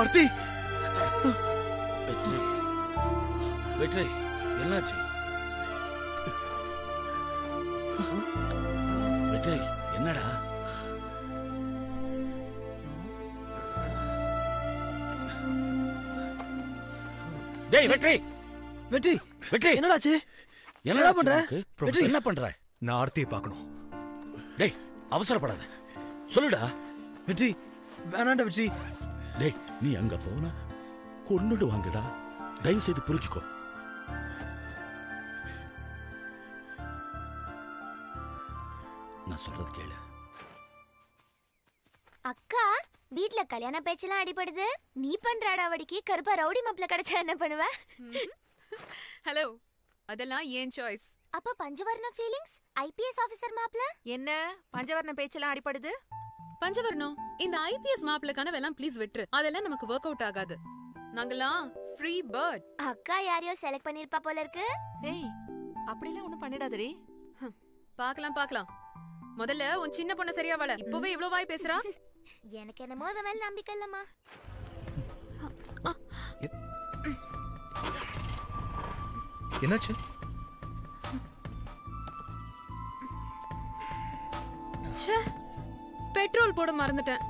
ஆர்த்தி, வெற்றி, வெற்றி, என்னாச்சு? வெற்றி, என்னடா? டேய் வெற்றி, வெற்றி, வெற்றி, என்னடாச்சு? என்னடா பண்ற? வெற்றி, என்ன பண்ற? நான் ஆர்த்தியை பார்க்கணும். டேய் அவசரப்படாத, சொல்லுடா. வெற்றி வேணாண்டா வெற்றி. டேய் நீ அங்க போனா கொன்னுடுவாங்கடா. தயவு செய்து புரிஞ்சுக்கோ. நான் சொல்றது கேளு. அக்கா வீட்ல கல்யாண பேச்செல்லாம் அடிபடுது. நீ பண்ற அடாவடிக்கு கருப்பா ரவுடி மாப்ள கிடைச்சா என்ன பண்ணுவ? ஹலோ, அதெல்லாம் ஏன் சாய்ஸ். அப்ப பஞ்சவர்ண ஃபீலிங்ஸ் ஐபிஎஸ் ஆபீசர் மாப்ள என்ன பஞ்சவர்ண பேச்செல்லாம் அடிபடுது? பஞ்சவர்ணம் இந்த ஐபிஎஸ் மாப்ள கனவெல்லாம் ப்ளீஸ் விட்டுரு. அதெல்லாம் நமக்கு ஒர்க் அவுட் ஆகாது. நாங்கெல்லாம் ஃப்ரீ பர்ட். அக்கா யாரையோ செலக்ட் பண்ணிருப்பா போல இருக்கு. ஏய் அப்படிலாம் ஒண்ணும் பண்ணிடாதடி. பார்க்கலாம். முதல்ல உன் சின்ன பொண்ணு சரியா வாழ. இப்பவே இவ்ளோ வாய் பேசுறா. எனக்கு என்னமோ அத மேல நம்பிக்கை இல்லம்மா. என்னாச்சு? ச்சே, பெட்ரோல் போட மறந்துட்டேன்.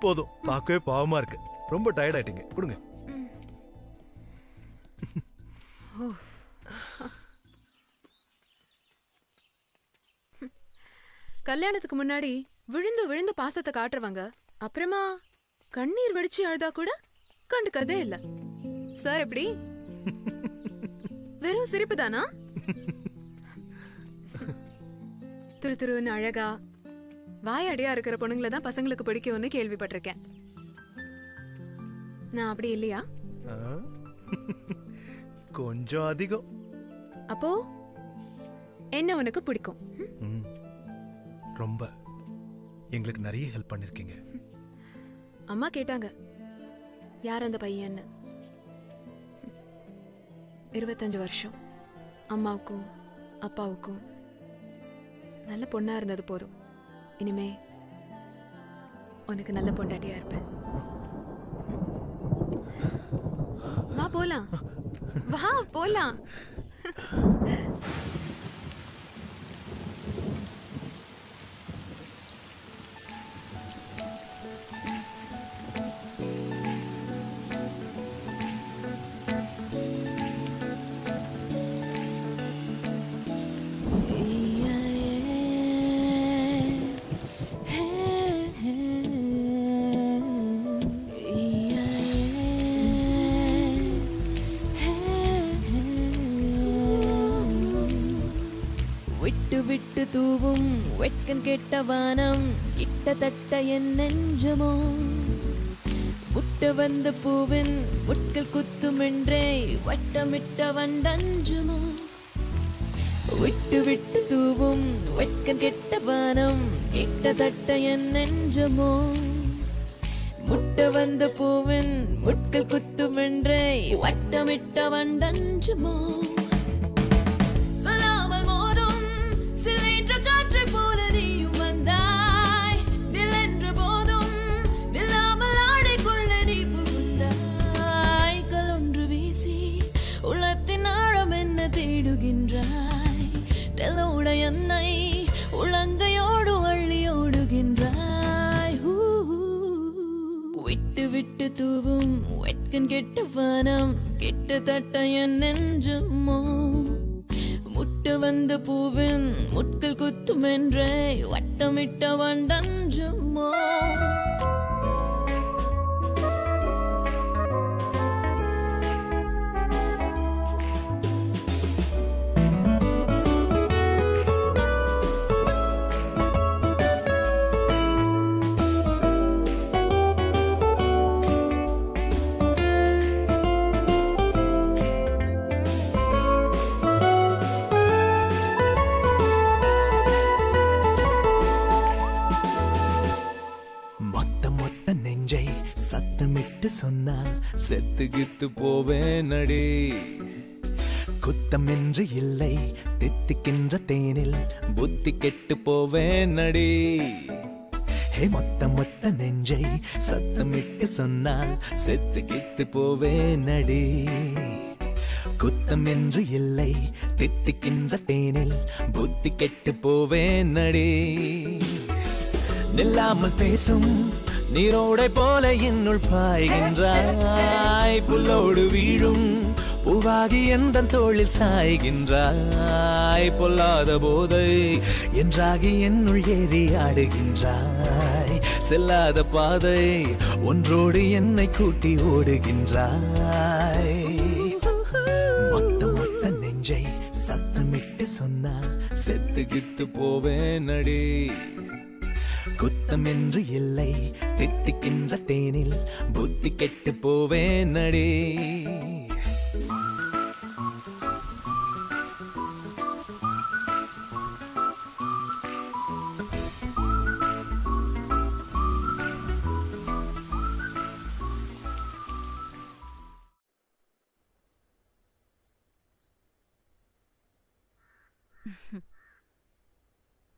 போதும், பார்க்கவே பாவமா இருக்கு. ரொம்ப டயர்ட் ஆயிட்டீங்க. கொடுங்க. கல்யாணத்துக்கு முன்னாடி விழுந்து விழுந்து பாசத்தை காட்டுறவங்க அப்புறமா கண்ணீர் வெடிச்சு அழுதா கூட கண்டுக்கறதே இல்ல. சார் எப்படி? வெறும் சிரிப்பு தானா? துரு துருன்னு அழகா வாயடியா இருக்கிற பொண்ணுங்களை தான் பசங்களுக்கு பிடிக்கும்னு கேள்விப்பட்டிருக்கேன். நான் அப்படி இல்லையா? கொஞ்சம் அதிகம். அப்போ என்ன உனக்கு பிடிக்கும்? ரொம்ப. எங்களுக்கு நிறைய ஹெல்ப் பண்ணிருக்கீங்க. அம்மா கேட்டாங்க யார் அந்த பையன்னு. 25 வருஷம் அம்மாவுக்கும் அப்பாவுக்கும் நல்ல பொண்ணா இருந்தது போதும். இனிமே உனக்கு நல்ல பொண்டாட்டியா இருப்பேன். வா போலாம். வா போலாம். விட்டு தூவும் வெட்கம் கெட்ட வானம் கிட்டத்தட்ட என் நெஞ்சமோ முட்ட வந்த பூவின் முட்கள் குத்துமென்றே வட்டமிட்ட வண்டஞ்சுமோ விட்டு விட்டு தூவும் வெட்கம் கெட்ட வானம் கிட்டத்தட்ட என் நெஞ்சமோ முட்ட வந்த பூவின் முட்கள் குத்துமென்றே வட்டமிட்ட வண்டஞ்சுமோ சொல்லாமல் மோதும் சிலைன்ற காற்றை போல நீயும் வந்தாய். நிலென்ற போதும் நில்லாமல் ஆடைக்குள்ள நீ புகுந்தாய். கலொன்று வீசி உள்ளத்தின் ஆழம் என்ன தேடுகின்றாய். தெலோட என்னை உளங்கையோடு அள்ளி ஓடுகின்றாய். விட்டு விட்டு தூவும் வெட்கம் கெட்ட வானம் கிட்டத்தட்ட என் நெஞ்சமோ முட்ட வந்த பூவின் முட்கள் குத்துமென்றே வட்டமிட்ட வண்டஞ்சுமோ சத்தமிட்டு சொன்னால் செத்துகித்து போவேன் அடி. குத்தமென்று இல்லை தித்திக்கின்ற தேனில் புத்தி கெட்டு போவேன் அடி. ஹே மொத்த மொத்த நெஞ்சை சத்தமிட்டு சொன்னால் செத்துகித்து போவேன் அடி. குத்தமென்று இல்லை தித்திக்கின்ற தேனில் புத்தி கெட்டு போவேன் அடி. நில்லாமல் பேசும் நீரோடை போல என்னுள் பாய்கின்றாய். வருகின்றாய் புல்லோடு வீழும் பூவாகி எந்த தோளில் சாய்கின்றாய் பொல்லாத போதை என்றாகி என்னுள் ஏறி ஆடுகின்றாய் செல்லாத பாதை ஒன்றோடு என்னை கூட்டி ஓடுகின்றாய் மொத்த மொத்த நெஞ்சை சத்தமிட்டு சொன்னால் செத்து கித்து போவேன் அடி குத்தம் என்று இல்லை தித்திக்கின்ற தேனில் புத்தி கெட்டு போவேன் அடி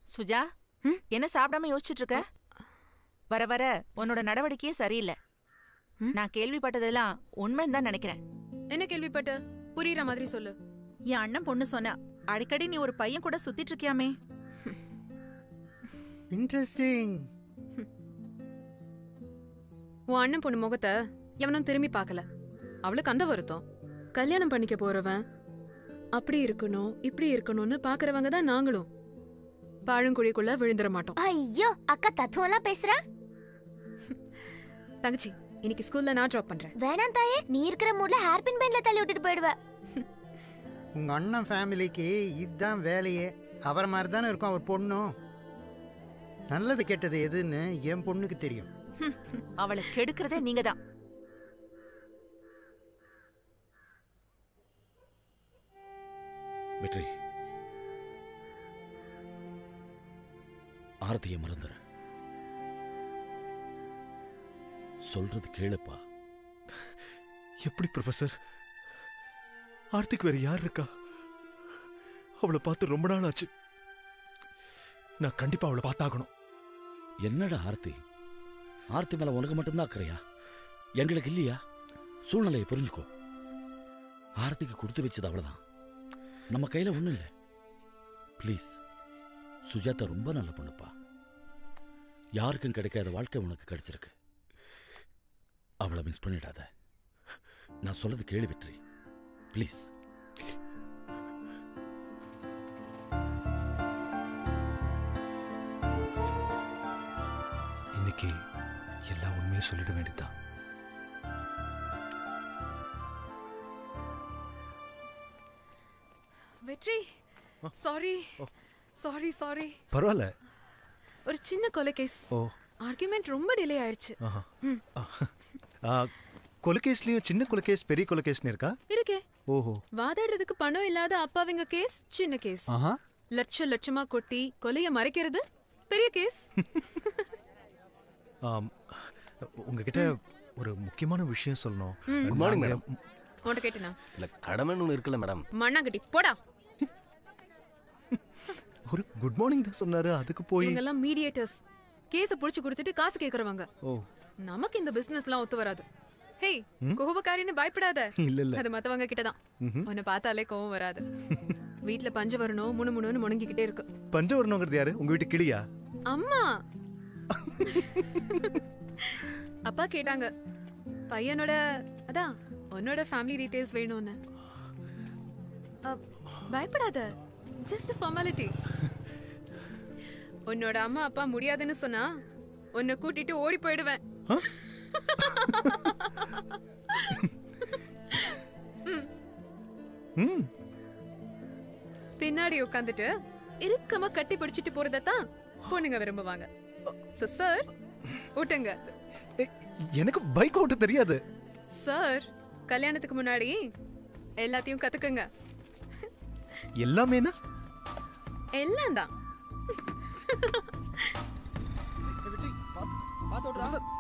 சுஜா என்ன சாப்பிடாம யோசிச்சுட்டு இருக்க? வர வர உன்னோட நடவடிக்கையே சரியில்லை. நான் கேள்விப்பட்டதெல்லாம் உண்மைன்னு தான் நினைக்கிறேன். என்ன கேள்விப்பட்ட? புரியுற மாதிரி சொல்லு. என் அண்ணன் பொண்ணு சொன்னா அடிக்கடி நீ ஒரு பையன் கூட சுத்திட்டு இருக்கியாமே. இன்ட்ரெஸ்டிங். உன் அண்ணன் பொண்ணு முகத்தை எவனும் திரும்பி பார்க்கல. அவளுக்கு அந்த வருத்தம். கல்யாணம் பண்ணிக்க போறவன் அப்படி இருக்கணும் இப்படி இருக்கணும்னு பாக்குறவங்க தான் நாங்களும். பாழுங்குழிக்குள்ள விழுந்துட மாட்டோம். ஐயோ அக்கா தத்துவம்லாம் பேசுறா. தங்கச்சி இன்னைக்கு ஸ்கூல்ல நான் டிராப் பண்றேன். வேணாம் தாயே, நீ இருக்கிற மூட்ல ஹேர்பின் பெயின்ல தள்ளி விட்டுட்டு போயிடுவ. உங்க அண்ணன் ஃபேமிலிக்கு இதுதான் வேலையே. அவரை மாதிரி தானே இருக்கும் அவர் பொண்ணும். நல்லது கெட்டது எதுன்னு என் பொண்ணுக்கு தெரியும். அவளை கெடுக்கிறதே நீங்க தான். வெற்றி, ஆரத்தியை மறந்துற. சொல்றது கேளுப்பா. எப்படி ப்ரொஃபசர்? ஆர்த்திக்கு வேற யார் இருக்கா? அவளை பார்த்து ரொம்ப நாள் ஆச்சு. நான் கண்டிப்பா அவளை பார்த்தாகணும். என்னடா ஆர்த்தி? ஆர்த்தி மேல உனக்கு மட்டும்தான் அக்கறையா? எங்களுக்கு இல்லையா? சூழ்நிலையை புரிஞ்சுக்கோ. ஆர்த்திக்கு கொடுத்து வச்சது அவ்வளவுதான். நம்ம கையில ஒண்ணும் இல்லை. பிளீஸ், சுஜாதா ரொம்ப நல்ல பொண்ணுப்பா. யாருக்கும் கிடைக்காத வாழ்க்கை உனக்கு கிடைச்சிருக்கு. அவளை மிஸ் பண்ணிடாத. நான் சொல்றது கேளு வெற்றி, பிளீஸ். இன்னைக்கு எல்லா உண்மையும் சொல்லிட வேண்டியதுதான். வெற்றி, சாரி சாரி சாரி. பரவாயில்ல. ஒரு சின்ன கொலை கேஸ். ஆர்குமெண்ட் ரொம்ப டிலே ஆயிடுச்சு. கொலைகேஸ்லயும் சின்ன கொலைகேஸ் பெரிய கொலைகேஸ்னு இருக்கா? இருக்கே. ஓஹோ. வாதாடுறதுக்கு பணம் இல்லாத அப்பாவிங்க கேஸ் சின்ன கேஸ். லட்ச லட்சமா கொட்டி கொலைய மறைக்கிறது பெரிய கேஸ். உங்ககிட்ட ஒரு முக்கியமான விஷயம் சொல்லணும். Good morning madam. உன்கிட்ட கேட்டேனா? இல்ல, கடமைன்னு ஒன்று இருக்குல்ல மேடம். மண்ணாங்கட்டி போடா. ஒரு குட் மார்னிங் தான் சொன்னாரு, அதுக்கு போய் இவங்க எல்லாம் மீடியேட்டர்ஸ். கேஸ புடிச்சு கொடுத்துட்டு காசு கேக்குறவங்க. நமக்கு இந்த பிசினஸ்லாம் ஒத்து வராது. ஹேய், கோபக்காரின்னு பயப்படாத. இல்ல இல்ல, அது மத்தவங்க கிட்ட தான். உன்னை பார்த்தாலே கோபம் வராது. வீட்ல பஞ்ச வரணும் முணுமுணுன்னு முணங்கிக்கிட்டே இருக்கு. பஞ்ச வரணுங்கிறது யாரு? உங்க வீட்டு கிளியா? அம்மா. அப்பா கேட்டாங்க பையனோட அதான் உன்னோட ஃபேமிலி டீடைல்ஸ் வேணும்னு. பயப்படாத, ஜஸ்ட் ஃபார்மாலிட்டி. உன்னோட அம்மா அப்பா முடியாதுன்னு சொன்னா உன்னை கூட்டிட்டு ஓடி போயிடுவேன். பின்னாடி உட்காந்துட்டு இறுக்கமா கட்டி பிடிச்சிட்டு போறதான் பொண்ணுங்க விரும்புவாங்க. சார் ஓட்டுங்க. எனக்கு பைக் ஓட்ட தெரியாது சார். கல்யாணத்துக்கு முன்னாடி எல்லாத்தையும் கத்துக்குங்க. எல்லாமேனா? எல்லாம் தான்.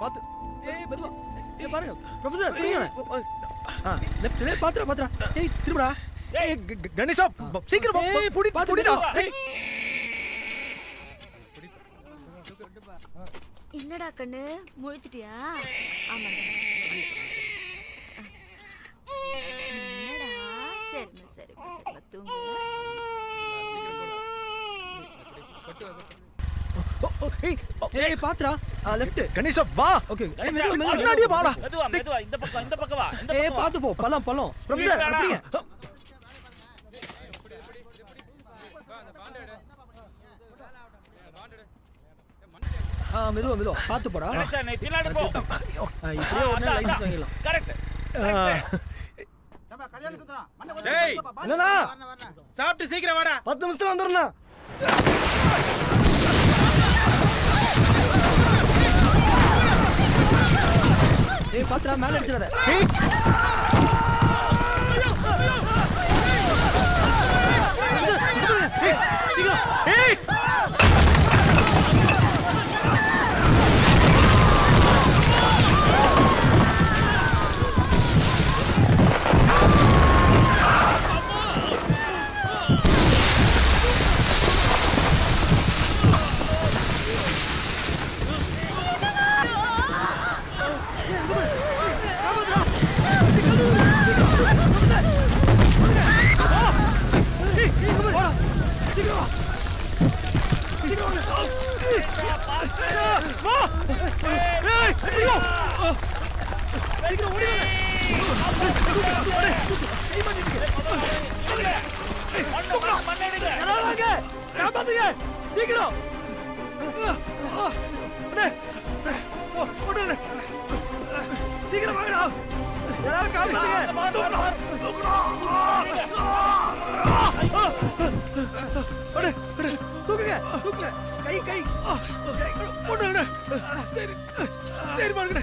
பாத்து. ஏய் மெதுவா. ஏய் பாருங்க ப்ரொஃபசர், புரியுங்க. லெஃப்ட்ல பாத்துடா. ஏய் திரும்படா. ஏய் கணேஷா, சீக்கிரம் புடிடா. என்னடா கண்ணு முழிச்சிட்டியா? ஆமா. என்னடா? சரி தூங்கு. ஏய் பாத்துடா. லெஃப்ட். கணேஷா வா. ஓகே. முன்னாடியே வாடா. மெதுவா இந்த பக்கம் வா. ஏய் பாத்து போ. பழம். ப்ரொஃபசர் அப்படியே. மெதுவா பாத்து போடா. சார் நீ பின்னாடி போ. இப்படியே உடனே லைசென்ஸ் வாங்கிடலாம். கரெக்ட். டேய் என்னடா சாப்பிட்டு சீக்கிரம் வாடா. 10 நிமிஷத்துல வந்துறேன். ஏய் பாத்துடா மேல அடிச்சிடாத. சீக்கிரம். ஏய் சீக்கிரம் சீக்கிரம் வாங்கடா. யாராவது காப்பாத்துங்க. தூக்குங்க. கை போடுங்க. சரி பாருங்க.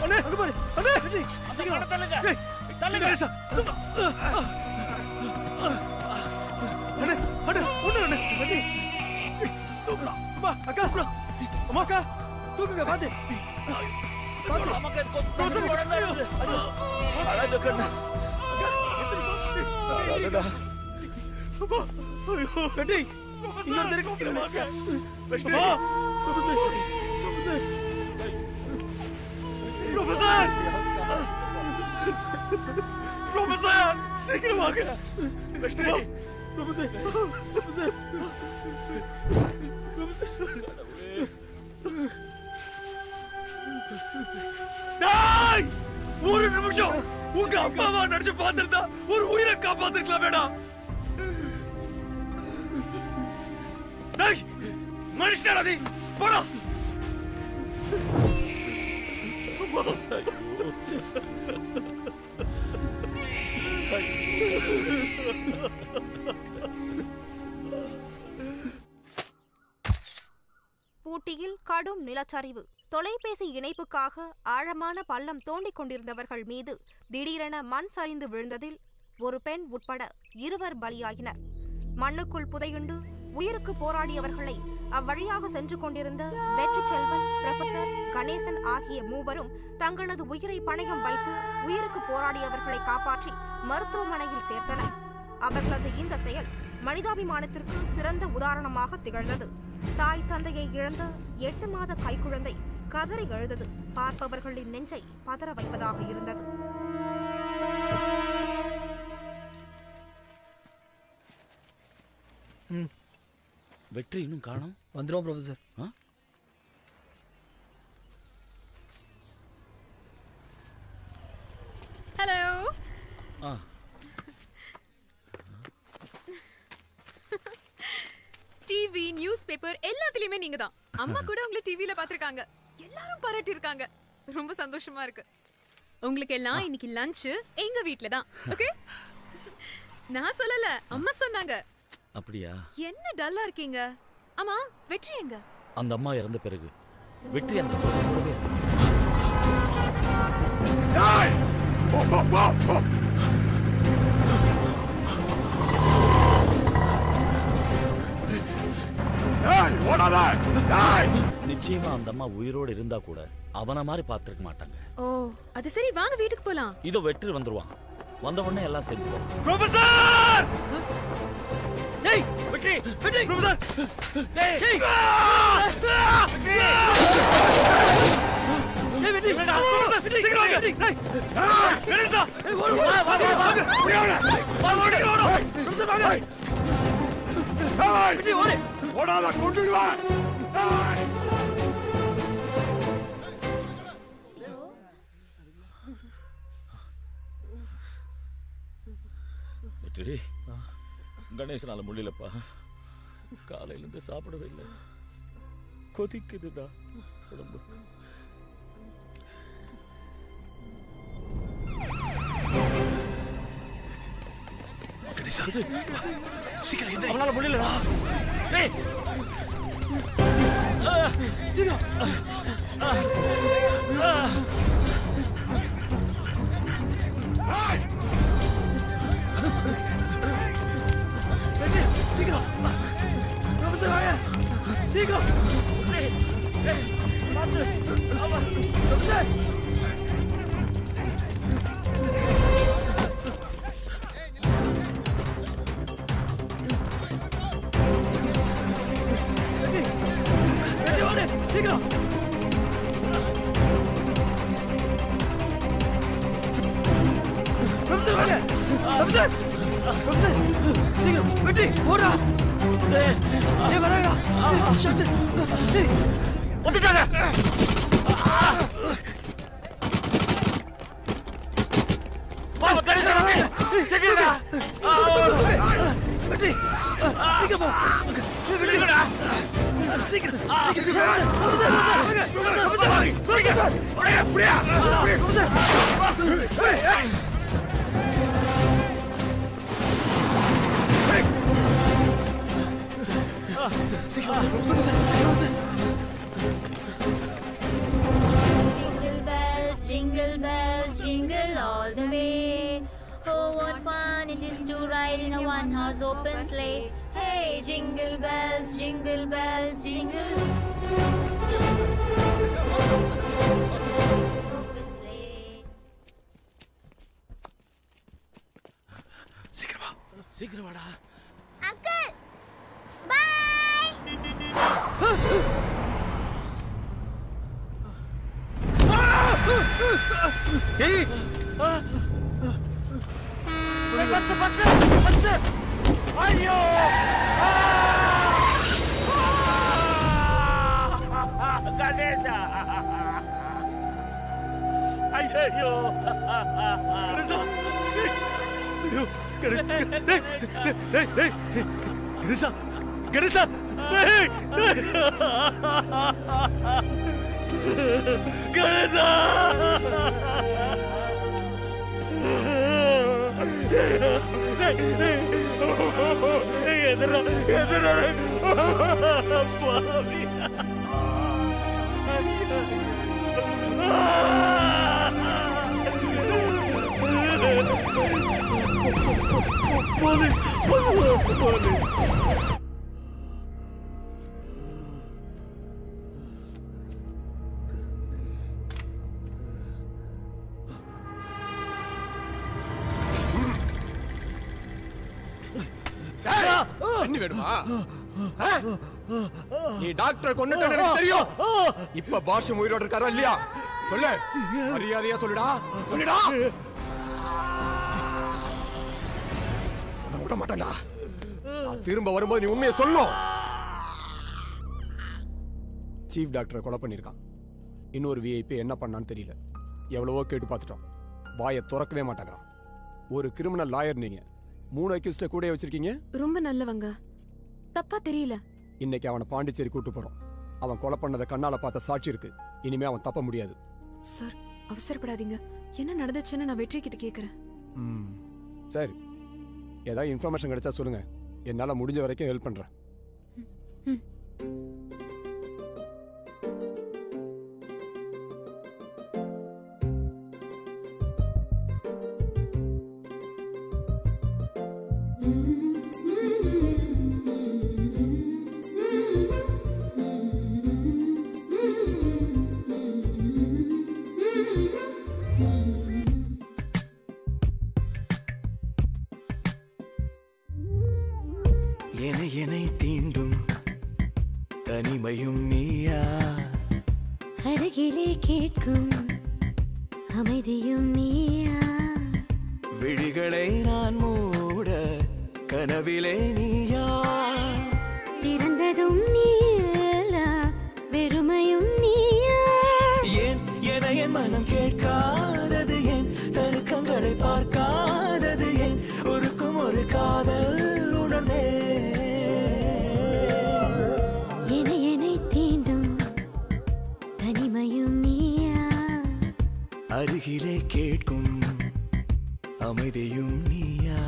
அண்ணே அங்க பாரு. அண்ணே சீக்கிரம் தள்ளுங்க. அண்ணே தூக்குடா. அக்கா தூக்குங்க. பாத்து நமக்கு கொத்து உடனே அழகு கண்ணு. அடடா. வெட்டி இங்க வந்து ப்ரொஃபசர் சீக்கிரம் வாங்க. ப்ரொஃபசர் டேய் ஒரு நிமிஷம். உங்க அப்பாவா நடிச்சு பார்த்திருந்தா ஒரு உயிரை காப்பாத்திருக்கலாம் வேணாம். டேய் மனுஷனா நீ போடா. ஊட்டியில் கடும் நிலச்சரிவு. தொலைபேசி இணைப்புக்காக ஆழமான பள்ளம் தோண்டிக் கொண்டிருந்தவர்கள் மீது திடீரென மண் சரிந்து விழுந்ததில் ஒரு பெண் உட்பட 2 பலியாகினர். மண்ணுக்குள் புதையுண்டு உயிருக்கு போராடியவர்களை அவ்வழியாக சென்று கொண்டிருந்த வெற்றி செல்வன், புரொஃபசர் கணேசன் ஆகிய மூவரும் தங்களது உயிரை பணயம் வைத்து உயிருக்கு போராடியவர்களை காப்பாற்றி மருத்துவமனையில் சேர்த்தனர். அவர்களது இந்த செயல் மனிதாபிமானத்திற்கு சிறந்த உதாரணமாக திகழ்ந்தது. தாய் தந்தையை இழந்த 8 மாத கைக்குழந்தை கதறி எழுதது பார்ப்பவர்களின் நெஞ்சை பதற வைப்பதாக இருந்தது. வெற்றி இன்னும் காணோம். வந்துடும் professor. Hello. TV, news paper எல்லாத்துலயுமே நீங்க தான். அம்மா கூட உங்களை டிவில பாத்திருக்காங்க. எல்லாரும் பாராட்டி இருக்காங்க. ரொம்ப சந்தோஷமா இருக்கு. உங்களுக்கு எல்லாம் இன்னைக்கு லஞ்ச் எங்க வீட்ல தான். ஓகே? நான் சொல்லல, அம்மா சொன்னாங்க. அப்படியா? என்ன டல்லா இருக்கீங்க? அம்மா வெற்றி எங்க? அந்த அம்மா இறந்த பிறகு வெற்றி அந்த நிச்சயமா அந்த அம்மா உயிரோடு இருந்தா கூட அவன மாதிரி பார்த்திருக்க மாட்டாங்க. ஓ, அது சரி, வாங்க வீட்டுக்கு போலாம். இதோ வெற்றி வந்துருவான். வந்த உடனே எல்லாம் சேர்ந்துவோம். ப்ரொஃபசர்! டேய், வெற்றி! வெற்றி! ப்ரொஃபசர்! டேய்! டேய், வெற்றி! ப்ரொஃபசர், சீக்கிரம் வாங்க! டேய்! வெற்றி! ஏய், ஓடு! வா, வா, வா! வா, ஓடு! ப்ரொஃபசர் வாங்க! வெற்றி, ஓடு! ஓடாத கொண்டுடுவேன். கணேசனால முடியலப்பா. காலையில இருந்து சாப்பிடவே இல்லை. கொதிக்குதுதா உடம்பு. சீக்கிரம் அவனால முடியலடா. டேய் சீக்கிரம் ப்ரொஃபசர் வாங்க சீக்கிரம். ப்ரொஃபசர் சீக்கிரம். ப்ரொஃபசர் வாங்க. ப்ரொஃபசர் ப்ரொஃபசர் சீக்கிரம் வெற்றி ஓடா. ஏய் வரடா. ஷாட். ஏய் வந்துட்டாங்க. பாபா கணேசா சீக்கிரம்டா. வெற்றி சீக்கிரம் போ. வெற்றிடா. சீக்கிரம் ப்ரொஃபசர் ப்ரொஃபசர் ப்ரொஃபசர் புடியா professor. Jingle bells, jingle all the way. Oh, what fun it is to ride in a one-horse open sleigh. Hey, jingle bells, jingle bells, jingle. Open sleigh. சீக்கிரம் வாடா. Uncle bye. ஏய் பச்ச ஐயோ கணேசா ஐயோ கணேசா கணேசா கணேசா எதிரா எதிரா பாவி போலீஸ் போலீஸ் தண்ணி வேணுமா? நீ டாக்டர் கொன்னுட்ட எனக்கு தெரியும். இப்ப பாஷம் உயிரோட இருக்காரா இல்லையா? சொல்லு, மரியாதையா சொல்லுடா, சொல்லுடா. விட மாட்டேன்டா. திரும்ப வரும்போது நீ உண்மையை சொல்லும். சீஃப் டாக்டரை கொலை பண்ணிருக்கான். இன்னொரு விஐபி என்ன பண்ணான்னு தெரியல. எவ்வளவோ கேட்டு பார்த்துட்டோம். வாயை திறக்கவே மாட்டேங்கிறான். ஒரு கிரிமினல் லாயர் நீங்க. 3 அக்யூஸ்ட கூட வச்சிருக்கீங்க. ரொம்ப நல்லவங்க. தப்பா தெரியல. இன்னைக்கு அவனை பாண்டிச்சேரி கூட்டு போறோம். அவன் கொலை பண்ணத கண்ணால பார்த்த சாட்சி இருக்கு. இனிமே அவன் தப்ப முடியாது. சார் அவசரப்படாதீங்க. என்ன நடந்துச்சுன்னு நான் வெற்றி கிட்ட கேக்குறேன். சரி, ஏதாவது இன்ஃபர்மேஷன் கிடைச்சா சொல்லுங்க. என்னால முடிஞ்ச வரைக்கும் ஹெல்ப் பண்றேன். என்னை தீண்டும் தனிமையும் நீயா, அருகிலே கேட்கும் அமைதியும் நீயா, விழிகளை நான் மூட கனவிலே நீயா, திறந்ததும் நீயா வெறுமையும் நீயா ஏன் என என் மனம் கேட்காதது ஏன் தருக்கங்களை பார்க்காதது ஏன் ஒருக்கும் ஒரு காதல் உணர்ந்தே என்னை தீண்டும் தனிமையும் நீயா அருகிலே கேட்கும் அமைதியும் நீயா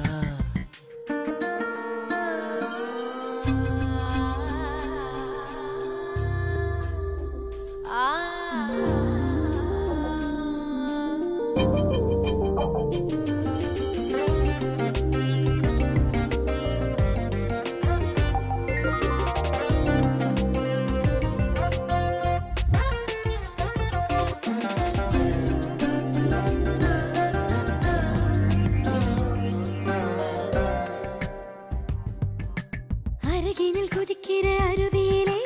அருகினில் குதிக்கிற அருவியிலே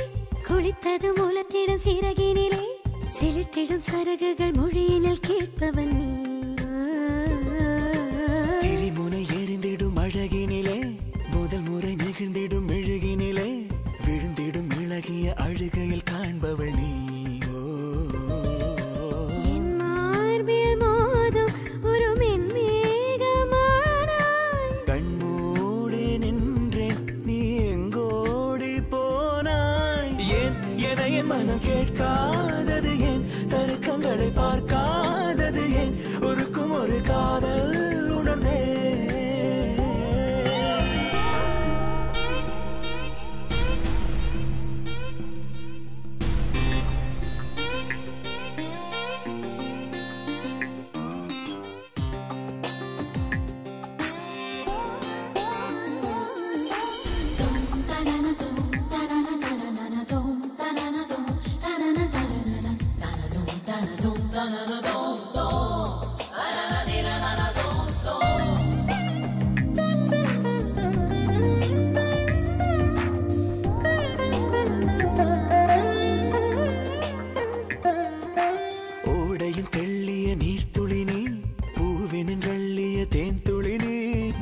குளித்தது மூலத்திடும் சிறகினிலே செலுத்திடும் சரகுகள் மொழியினில் கேட்பவன் நீ திரிமுனை எரிந்திடும் அழகினிலே முதல் முறை நெகிழ்ந்திடும் மெழுகினிலே விழுந்திடும் இழகிய அழுகையில் காண்பவள் நீ என் மார்பில் மோதும் ஒரு மென்மேகமானாய் கண்மூடி நின்றேன் நீ எங்கோடி போனாய் ஏன் என என் மனம் கேட்காதது ஏன் தருக்கங்களை பார்க்காதது ஏன் ஒருக்கும் ஒரு காதல் உணர்ந்தே ஓடையின் தெள்ளிய நீர்த்துளி நீ பூவினின் வெள்ளிய தேன்துளி நீ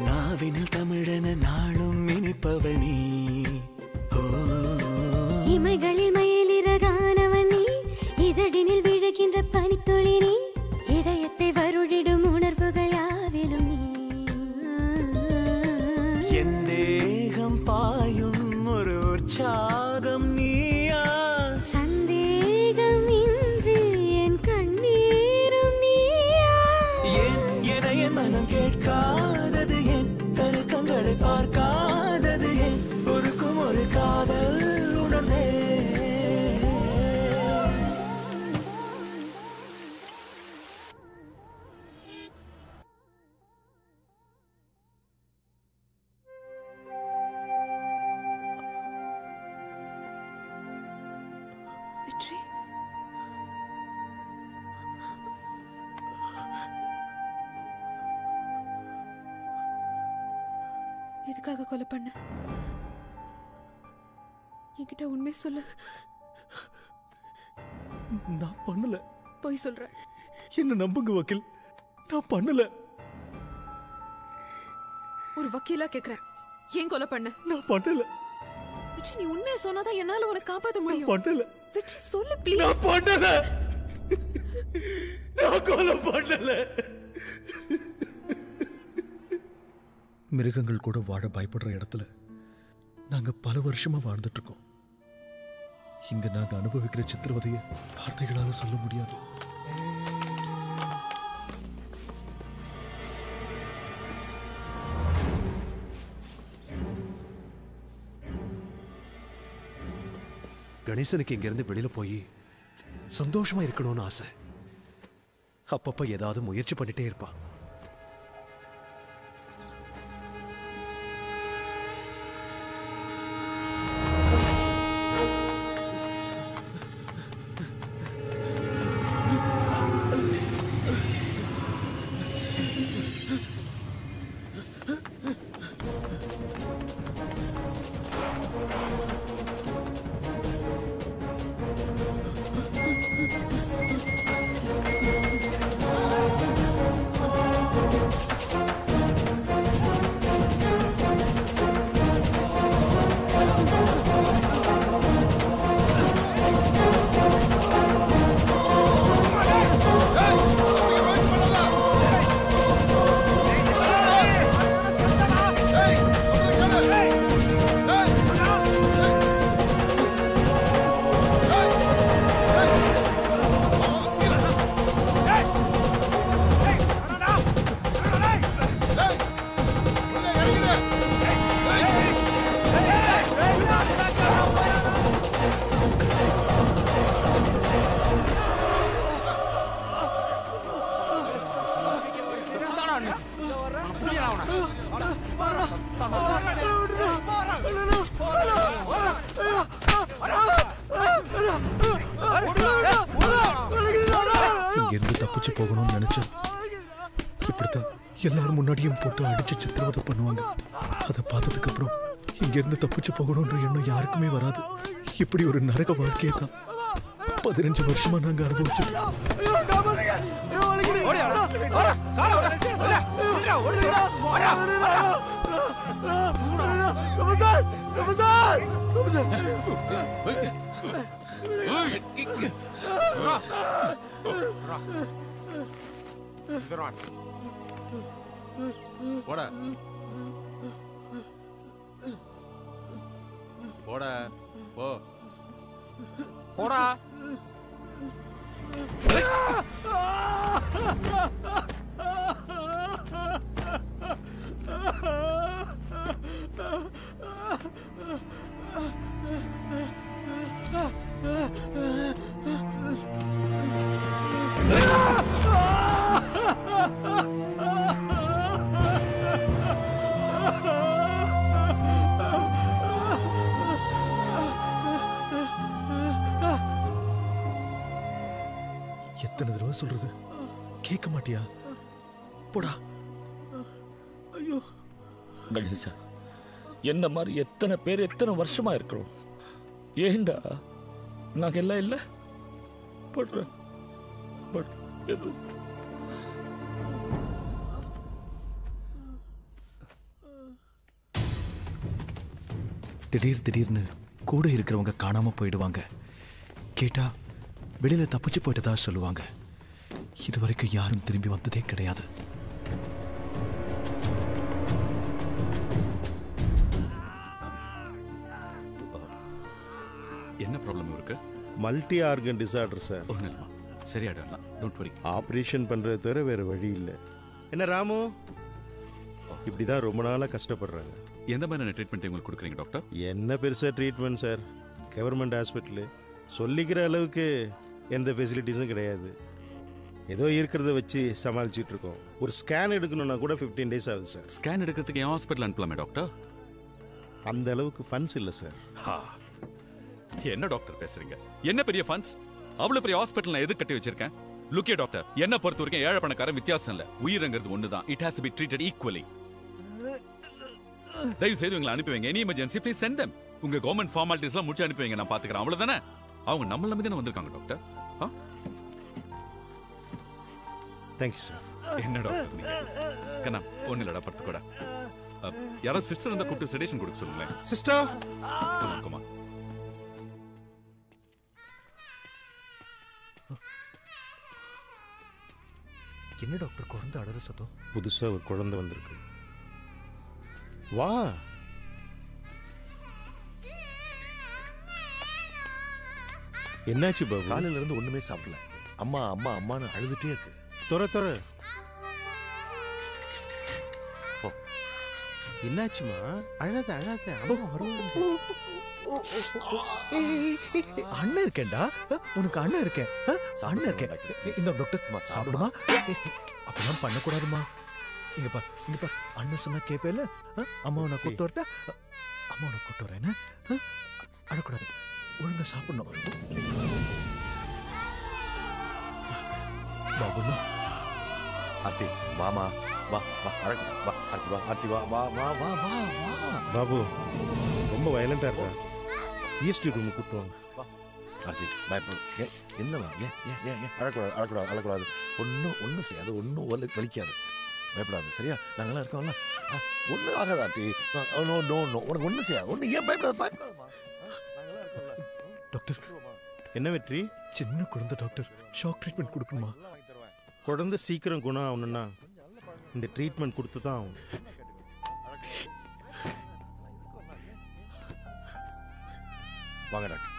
நாவினில் தமிழன நாளும் இனிப்பவள் நீ இமைகளில் மயிலிறகானவன் நீ இதழினில் விழுகின்ற பனித்துளி நீ இதயத்தை வருடிடும் உணர்வுகள் யாவிலும் நீ என் தேகம் பாயும் ஒரு உற்சாகம் நீயா சந்தேகம் இன்றி என் கண்ணீரும் நீயா ஏன் என என் மனம் கேட்காதது ஏன் தருக்கங்களை பார்க்காதது ஏன் ஒருக்கும் ஒரு காதல் உணர்ந்தே வெற்றி எதுக்காக கொலை பண்ண என்கிட்ட உண்மை சொல்லு நான் பண்ணல போய் சொல்ற என்ன நம்புங்க வக்கீல் நான் பண்ணல ஒரு வக்கீலா கேக்குறேன் ஏன் கொலை பண்ண நான் பண்ணல வெற்றி நீ உண்மையை சொன்னாதான் என்னால உன்னை காப்பாத்த முடியும் பண்ணல வெற்றி சொல்லு ப்ளீஸ் நான் பண்ணல நான் கொலை பண்ணல மிருகங்கள் கூட வாழ பயப்படுற இடத்துல நாங்க பல வருஷமா வாழ்ந்துட்டு இருக்கோம். இங்க நாங்க அனுபவிக்கிற சித்திரவதையை வார்த்தைகளால சொல்ல முடியாது. கணேசனுக்கு இங்க இருந்து வெளியில போய் சந்தோஷமா இருக்கணும்னு ஆசை. அப்பப்ப ஏதாவது முயற்சி பண்ணிட்டே இருப்பான். இங்கிருந்து தப்பிச்சு போகணும்னு நினைச்சேன். இப்படித்தான் எல்லாரும் முன்னாடியும் போட்டு அடிச்சு சித்திரவதை பண்ணுவாங்க. அதை பார்த்ததுக்கு அப்புறம் இங்கிருந்து தப்பிச்சு போகணும்ன்ற எண்ணம் யாருக்குமே வராது. இப்படி ஒரு நரக வாழ்க்கையை தான் 15 வருஷமா நாங்க அனுபவிச்சுட்டு போடா போடா போ போடா எத்தனை தடவை சொல்றது, கேட்க மாட்டியா? போடா. ஐயோ கணேசா, என்ன மாதிரி எத்தனை பேர் எத்தனை வருஷமா இருக்கிறோம். ஏண்டா நாங்க எல்லாம் இல்ல போடுற திடீர்னு கூட இருக்கிறவங்க காணாம போயிடுவாங்க. கேட்டா வெளியில தப்பிச்சு போயிட்டதா சொல்லுவாங்க. இதுவரைக்கும் யாரும் திரும்பி வந்ததே கிடையாது. என்ன ப்ராப்ளம் இருக்கு? Multi organ disorder sir. ஒன்றும் இல்லைம்மா, சரியாயிடலாம், டோன்ட் வரி. ஆப்ரேஷன் பண்ணுறது தவிர வேறு வழி இல்லை. என்ன ராமு, இப்படி தான் ரொம்ப நாளாக கஷ்டப்படுறாங்க. எந்த மாதிரியான ட்ரீட்மெண்ட் உங்களுக்கு கொடுக்குறீங்க டாக்டர்? என்ன பெருசாக ட்ரீட்மெண்ட் சார், கவர்மெண்ட் ஹாஸ்பிட்டலு சொல்லிக்கிற அளவுக்கு எந்த ஃபெசிலிட்டிஸும் கிடையாது. ஏதோ இருக்கிறத வச்சு சமாளிச்சுட்டு இருக்கோம். ஒரு ஸ்கேன் எடுக்கணும்னா கூட 15 days ஆகுது சார். ஸ்கேன் எடுக்கிறதுக்கு என் ஹாஸ்பிட்டல் அனுப்பலாமே டாக்டர்? அந்த அளவுக்கு ஃபண்ட்ஸ் இல்லை சார். என்ன டாக்டர் பேசுறீங்க? என்ன பெரிய ஃபண்ட்ஸ்? அவ்வளவு பெரிய ஹாஸ்பிட்டல் நான் எதுக்கு கட்டி வச்சிருக்கேன்? லுக்கிய டாக்டர், என்ன பொறுத்த வரைக்கும் ஏழை பணக்காரன் வித்தியாசம் இல்ல. உயிரங்கிறது ஒண்ணுதான். It has to be treated equally. தயவு செய்து உங்களை அனுப்பி வைங்க. Any emergency please send them. உங்க கவர்மெண்ட் ஃபார்மாலிட்டிஸ்லாம் முடிச்சு அனுப்பி வைங்க, நான் பாத்துக்கிறேன். அவ்வளவுதானே? அவங்க நம்மள நம்பி தானே வந்திருக்காங்க டாக்டர். Thank you sir. என்ன டாக்டர் நீங்க? கண்ணா ஒண்ணு இல்லடா, படுத்து கூட. யாராவது சிஸ்டர் இருந்தா கூப்பிட்டு செடேஷன் கொடுக்க சொல்லுங்களேன். Sister comma. என்ன டாக்டர் குழந்தை அடற சத்தம்? புதுசா ஒரு குழந்தை வந்திருக்கு. வா. என்னாச்சு பாபு? காலையில இருந்து ஒண்ணுமே சாப்பிடல. அம்மா அம்மா அம்மான்னு அழுதுட்டே இருக்கு. தொற என்னாச்சுமா? அழாத அண்ணன் இருக்கேன்டா, உனக்கு அண்ணன் இருக்கேன். அண்ணன் இருக்கேன். இந்த டாக்டர் சாப்பிடுமா? அப்பெல்லாம் பண்ணக்கூடாதுமா. இங்க பா அண்ணன் சொன்னா கேட்பேல. அம்மாவை நான் கூட்டு வரட்டா? அம்மாவை நான் கூட்டு வரேன். அழக்கூடாது, ஒழுங்கா சாப்பிடணும். பாபுண்ணா, ஆர்த்தி வாமா, வா வா வா ஆர்த்தி வா, ஆர்த்தி வா வா வா வா வா வா. பாபு ரொம்ப வயலண்டா இருக்கா? ஈஸ்ட் ரூம் கூட்டு வாங்க. ஆர்த்தி பயப்பட என்னவா? ஏன் அழக்கூடாது. ஒன்றும் செய்யாது, ஒன்றும் வலிக்காது. பயப்படாது, சரியா? நாங்களாம் இருக்கோம்ல, ஒன்றும் ஆகாது ஆர்த்தி. நோ உனக்கு ஒன்றும் செய்யாது. ஒன்றும் ஏன் பயப்படாதுமா. டாக்டர் என்ன வெற்றி? சின்ன குழந்தை டாக்டர், ஷாக் ட்ரீட்மெண்ட் கொடுக்கணுமா? குழந்தை சீக்கிரம் குணம் ஆகணும்னா இந்த ட்ரீட்மெண்ட் கொடுத்து தான் ஆகும். வாங்க டாக்டர்.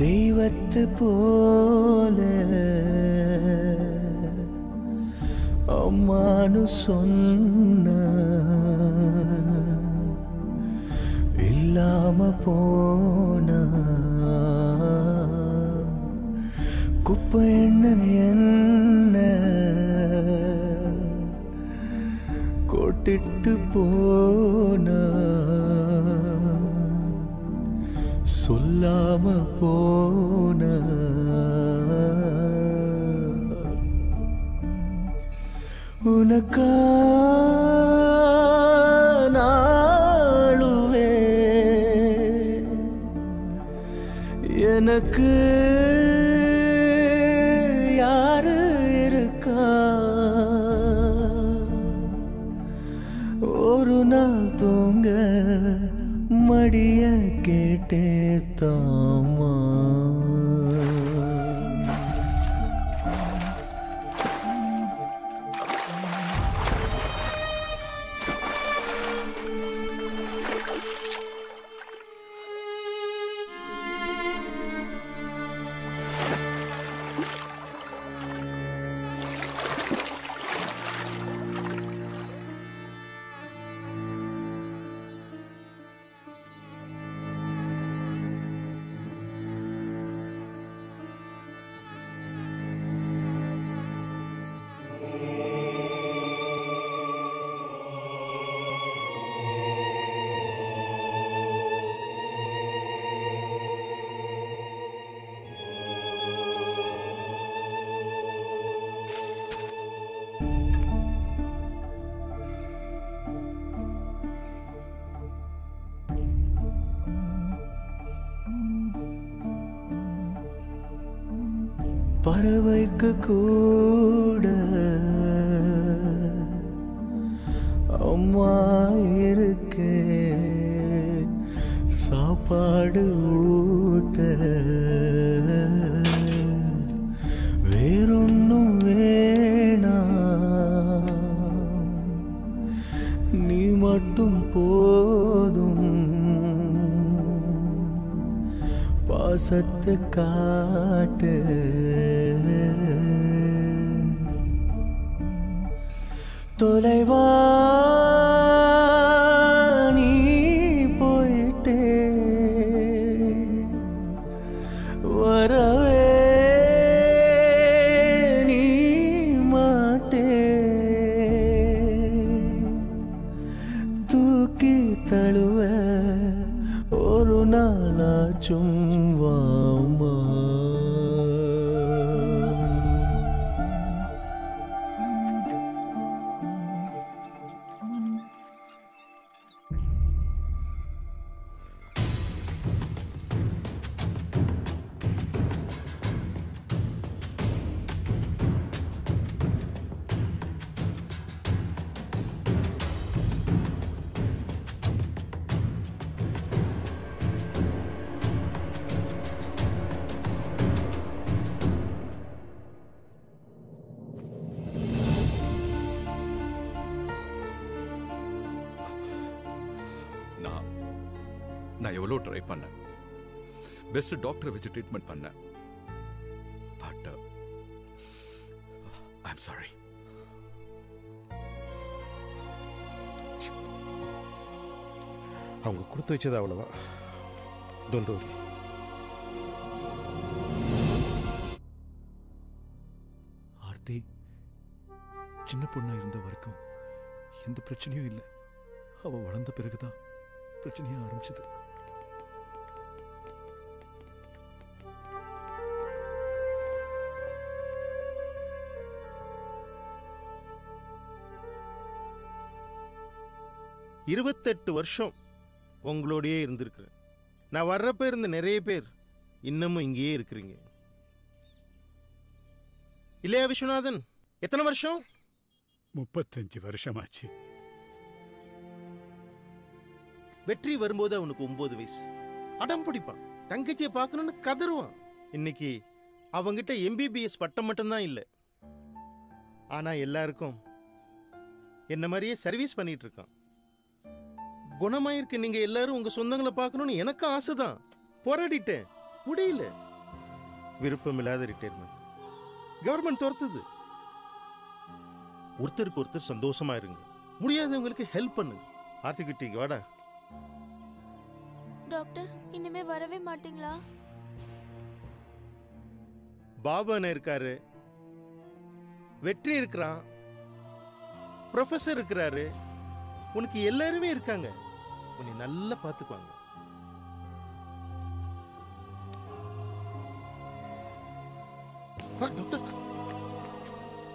தெய்வத்து போல அம்மானு சொன்ன இல்லாம போனா குப்பை என்ன கொட்டிட்டு போனா சொல்லாம போனா உனக்கா நாளுவே எனக்கு யாரு இருக்கா ஒரு நாள் தூங்க மடிய கேட்டே தாமா பறவைக்கு கூட அம்மா இருக்கே சாப்பாடு ஊட்ட வேறொன்னும் வேணாம் நீ மட்டும் போதும் பாசத்தை காட்டு தொலைவா நீ போயிட்டே வரவே நீ மாட்டே தூக்கி தழுவ ஒரு நாளாச்சும் வாமா நான் எவ்வளோ ட்ரை பண்ணேன், பெஸ்ட் டாக்டரை வச்சு ட்ரீட்மெண்ட் பண்ணேன். But I'm sorry. அவங்க கொடுத்து வச்சது அவ்வளோதான். Don't worry. ஆர்த்தி சின்ன பொண்ணா இருந்த வரைக்கும் எந்த பிரச்சனையும் இல்லை. அவ வளர்ந்த பிறகுதான் பிரச்சனையா ஆரம்பிச்சது. இருபத்தெட்டு வருஷம் உங்களோடையே இருந்திருக்கிறேன். நான் வர்றப்ப இருந்த நிறைய பேர் இன்னமும் இங்கேயே இருக்கிறீங்க இல்லையா விஸ்வநாதன்? எத்தனை வருஷம்? 35 வருஷமாச்சு. வெற்றி வரும்போது அவனுக்கு 9 வயசு. அடம் பிடிப்பான், தங்கச்சியை பார்க்கணும்னு கதறுவான். இன்னைக்கு அவங்கிட்ட எம்பிபிஎஸ் பட்டம் மட்டும்தான் இல்லை, ஆனா எல்லாருக்கும் என்ன மாதிரியே சர்வீஸ் பண்ணிட்டு இருக்கான். குணமாயிருக்கு. நீங்க எல்லாரும் உங்க சொந்தங்களை பார்க்கணும்னு எனக்கு ஆசைதான். போராடிட்டேன், முடியல. விருப்பமில்லாத ரிட்டையர்மெண்ட். கவர்மெண்ட் துரத்துது. ஒருத்தருக்கு ஒருத்தர் சந்தோஷமா இருங்க. முடியாதவங்களுக்கு ஹெல்ப் பண்ணுங்க. ஆர்த்திக்கிட்டீங்க வாடா. டாக்டர் இனிமே வரவே மாட்டீங்களா? பாபா இருக்காரு, வெற்றி இருக்கிறான், ப்ரொஃபசர் இருக்கிறாரு, உனக்கு எல்லாருமே இருக்காங்க. உன்னை நல்லா பார்த்துக்குவாங்க.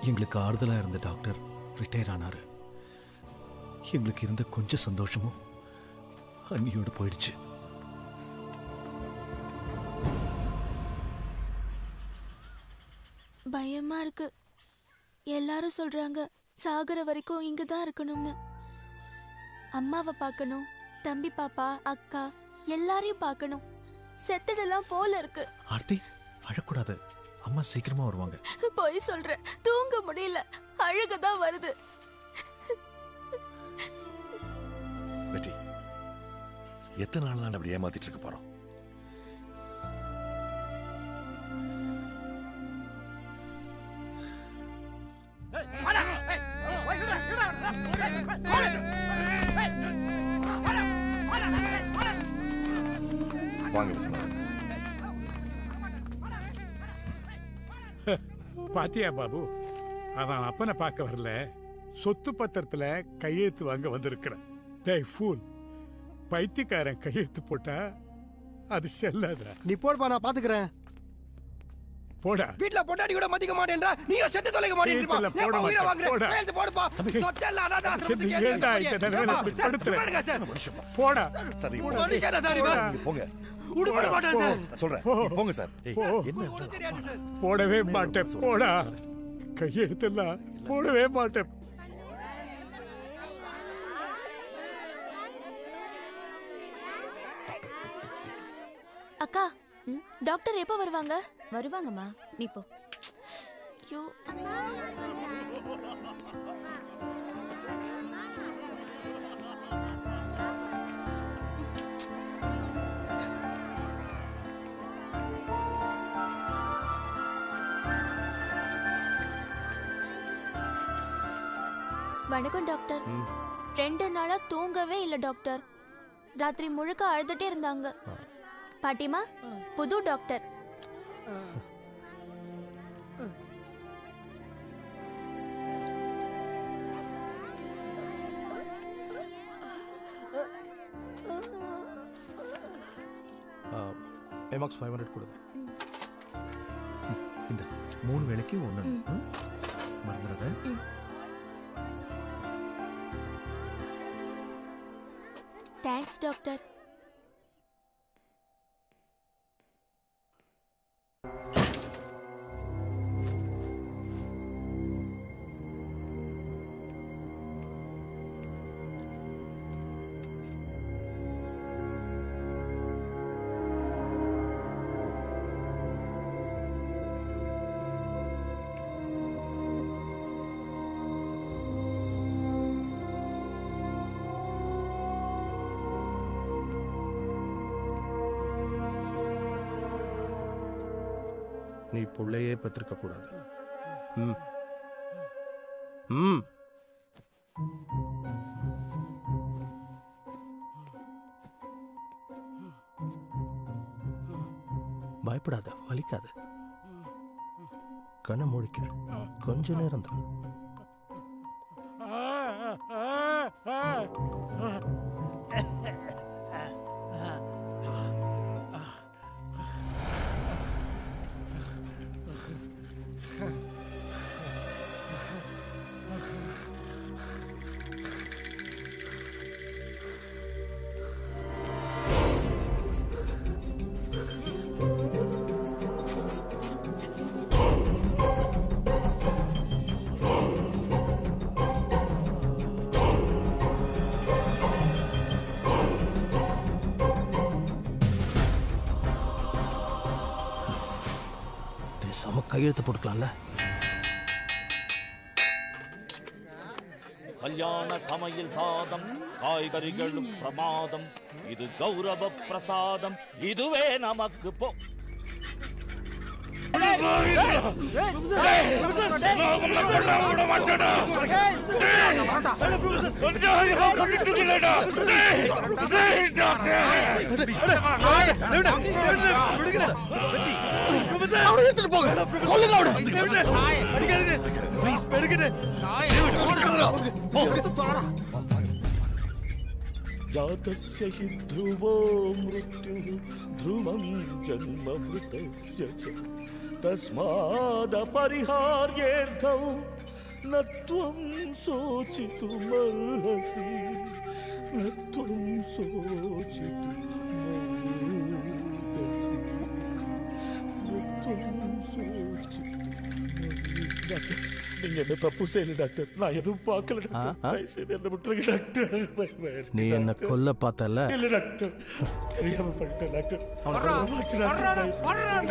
எங்களுக்கு ஆறுதலா இருந்த டாக்டர் ரிட்டையர் ஆனாரு. எங்களுக்கு இருந்த கொஞ்சம் சந்தோஷமும் அன்னியோடு போயிடுச்சு. பயமா இருக்கு. எல்லாரும் சொல்றாங்க சாகுற வரைக்கும் இங்க தான் இருக்கணும்னு. அம்மாவை பார்க்கணும், தம்பி பாப்பா அக்கா எல்லாரையும் பார்க்கணும். செத்துடலாம் போல இருக்கு. ஆர்த்தி அழக்கூடாது, அம்மா சீக்கிரமா வருவாங்க. போய் சொல்றேன், தூங்க முடியல, அழுகதான் வருது. வெற்றி, எத்தனை நாள் தான் அப்படி ஏமாத்திட்டு இருக்க போறோம்? வாங்க விஸ்வநாதன். பாத்தியா பாபு, அவன் அப்பனை பார்க்க வரல, சொத்து பத்திரத்துல கையெழுத்து வாங்க வந்திருக்கிறான். டேய் ஃபூல், பைத்தியக்காரன் கையெழுத்து போட்டா அது செல்லாதா. நீ போடுப்பா, நான் பாத்துக்கிறேன். போடா. வீட்ல பொண்டாடி கூட மதிக்க மாட்டேன்றா, நீயும் செத்து தொலைக்க மாட்டேன்றா. போட உயிரை வாங்குற, போடா. கையெழுத்து போடுப்பா. சொத்தெல்லாம் அனாதை ஆசிரமத்துக்கு ஏத்தி ஏண்டா வைக்க இந்த போறியா? நிலைமையில சார், படுத்துற? பாருங்க சார். போடா. சரி, மனுஷனா தான் இவன். போங்க. உடுப்பட மாட்டேன் சார். நான் சொல்றேன், போங்க சார். ஏய், என்ன போடவே மாட்டேன். போடா. கையெழுத்தெல்லாம் போடவே மாட்டேன். அக்கா, டாக்டர் எப்ப வருவாங்க? வருவாங்கம்மா, நீ போ. ஐயோ, வணக்கம் டாக்டர். 2 நாளா தூங்கவே இல்ல டாக்டர். ராத்திரி முழுக்க அழுதுட்டே இருந்தாங்க. பாட்டிமா, புது டாக்டர். எமாக்ஸ் 500 கொடுங்க. இந்த 3 வேளைக்கு 1 மறந்துடாத. Thanks doctor. நீ பிள்ளையே பெற்றிருக்க கூடாது. பயப்படாத, வலிக்காது. கண்ணை மூடிக்க, கொஞ்ச நேரம் தான். பேசாம கையெழுத்து போட்டுக்கலாம்ல. கல்யாண சமையல் சாதம், காய்கறிகளும் பிரமாதம், இது கௌரவ பிரசாதம், இதுவே நமக்கு जातस्य हि ध्रुवो मृत्युः ध्रुवं जन्म मृतस्य च तस्मादपरिहार्येऽर्थं न त्वं शोचितुमर्हसि न त्वं शोचितुमर्हसि न त्वं शोचितुमर्हसि நீங்க என்ன தப்பு செய்யல டாக்டர் நான் எதுவும் பார்க்கல டாக்டர் தயவு செய்து என்ன விட்டுருங்க டாக்டர் நீ என்ன கொல்ல பார்த்தல இல்ல டாக்டர் தெரியாம பண்ணிட்டேன் டாக்டர்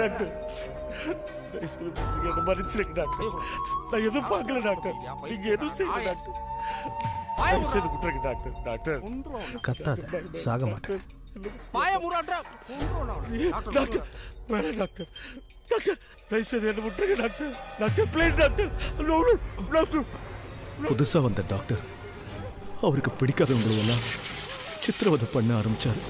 டாக்டர் என்ன மன்னிச்சிருங்க டாக்டர் நான் எதுவும் பார்க்கல டாக்டர் நீங்க எதுவும் செய்யல டாக்டர் தயவு செய்து விட்டுருங்க டாக்டர் டாக்டர் கத்தாத சாக மாட்டேன் டாக்டர் வேணாம் டாக்டர் டாக்டர் தயவு செய்து என்ன விட்டுருங்க doctor doctor please doctor doctor புதுசா வந்த டாக்டர் அவருக்கு பிடிக்காதவங்களெல்லாம் சித்திரவதை பண்ண ஆரம்பிச்சாரு.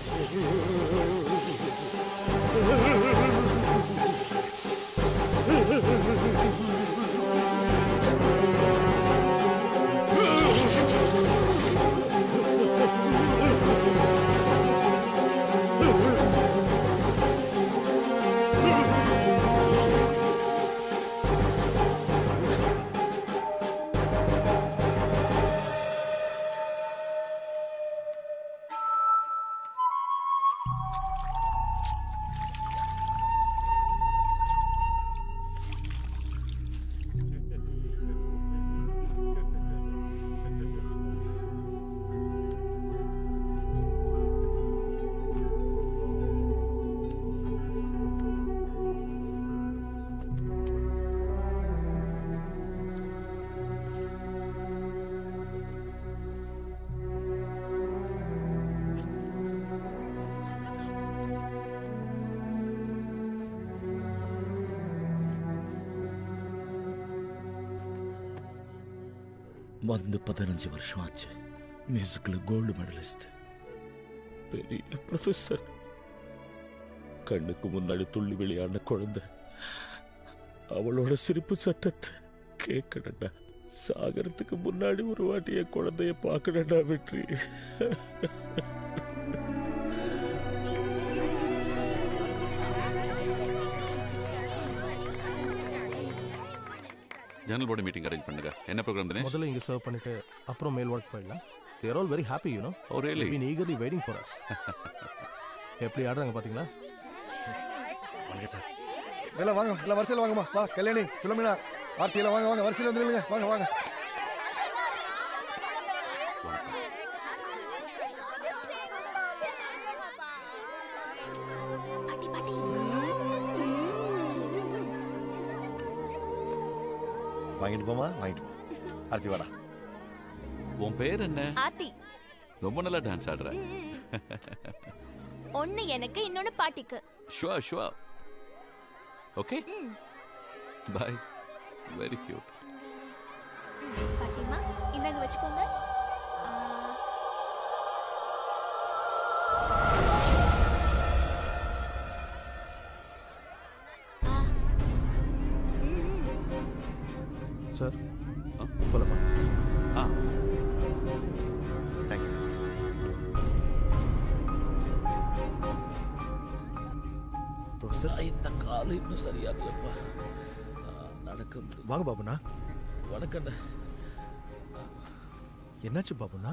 வந்து 15 வருஷம் ஆச்சு. மியூசிக்ல கோல்டு மெடலிஸ்ட், பெரிய ப்ரொஃபஸர், கண்ணுக்கு முன்னாடி துள்ளி விளையாடின குழந்தை. அவளோட சிரிப்பு சத்தத்தை கேட்கணும்டா. சாகரத்துக்கு முன்னாடி ஒரு வாட்டி என் குழந்தைய பார்க்கணும்டா வெற்றி. ஜனரல் போர்டு மீட்டிங் அரேஞ்ச் பண்ணுங்க. என்ன ப்ரோகிராம் தினேஷ்? முதல்ல இங்க சர்வ் பண்ணிட்டு அப்புறம் மேல் ஒர்க் போயிடலாம். They are all very happy, you know. Oh really? They've been eagerly waiting for us. எப்படி ஆடுறாங்க பாத்தீங்களா? வாங்க சார். எல்லாம் வாங்க, எல்லாம் வரிசையில் வாங்கம்மா. வா கல்யாணி, ஃபிலோமினா, ஆர்த்தி எல்லாம் வாங்க வாங்க வரிசையில் வந்துருங்க. வாங்க வாங்க. வாங்கிட்டு போமா, வாங்கிட்டு போ. ஆர்த்தி வாடா. உன் பேர் என்ன? ஆத்தி. ரொம்ப நல்லா டான்ஸ் ஆடுற. ஒன்னு எனக்கு, இன்னொன்னு பாட்டிக்கு. Sure sure. Okay bye. Very cute. பாட்டிமா இந்தாங்க வச்சுக்கோங்க. சார் போலாமா? Thanks sir. ப்ரொஃபசர் இந்த காலம் இன்னும் சரியாகலப்பா. நடக்க முடியும். வாங்க பாபுண்ணா. வணக்கம். என்னாச்சு பாபுண்ணா?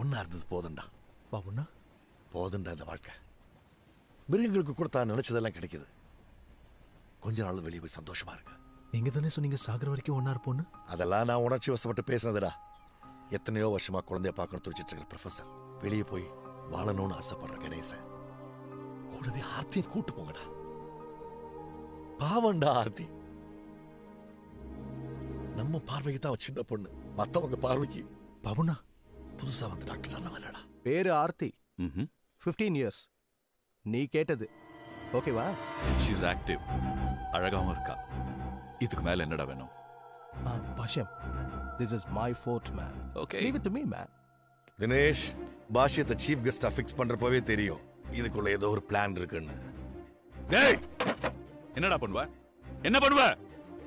ஒன்றா இருந்தது போதுண்டா. பாபுண்ணா போதுண்டா இந்த வாழ்க்கை. மிருகங்களுக்கு கொடுத்தா நினைச்சதெல்லாம் கிடைக்குது. கொஞ்ச நாள் வெளியே போய் சந்தோஷமா இருங்க. நீங்க தானே சொன்னீங்க சாகர வரைக்கும் ஒன்னா இருப்போன்னு. அதெல்லாம் நான் உணர்ச்சி வசப்பட்டு பேசினதுடா. எத்தனையோ வருஷமா குழந்தைய பார்க்கணும் துடிச்சிட்டு இருக்கிற ப்ரொஃபசர் வெளியே போய் வாழணும்னு ஆசைப்படுற கணேசன் கூடவே ஆர்த்தியை கூட்டு போங்கடா. பாவண்டா ஆர்த்தி. நம்ம பார்வைக்கு தான் சின்ன பொண்ணு, மத்தவங்க பார்வைக்கு பாபுண்ணா புதுசா வந்து டாக்டர் நல்ல இல்லடா. பேரு ஆர்த்தி. 15 years. நீ கேட்டது ஓகேவா? ஷீ இஸ் ஆக்டிவ், அழகாவும் இருக்கா. இதுக்கு மேல என்னடா வேணும்? பாஷ்யம், this is my fort man. Okay. Leave it to me, man. Dinesh, பாஷ்யத்தை சீஃப் கெஸ்டா ஃபிக்ஸ் பண்றப்பவே தெரியும் இதுக்குள்ள ஏதோ ஒரு பிளான் இருக்குன்னு. டேய், என்னடா பண்ணுவ? என்ன பண்ணுவ?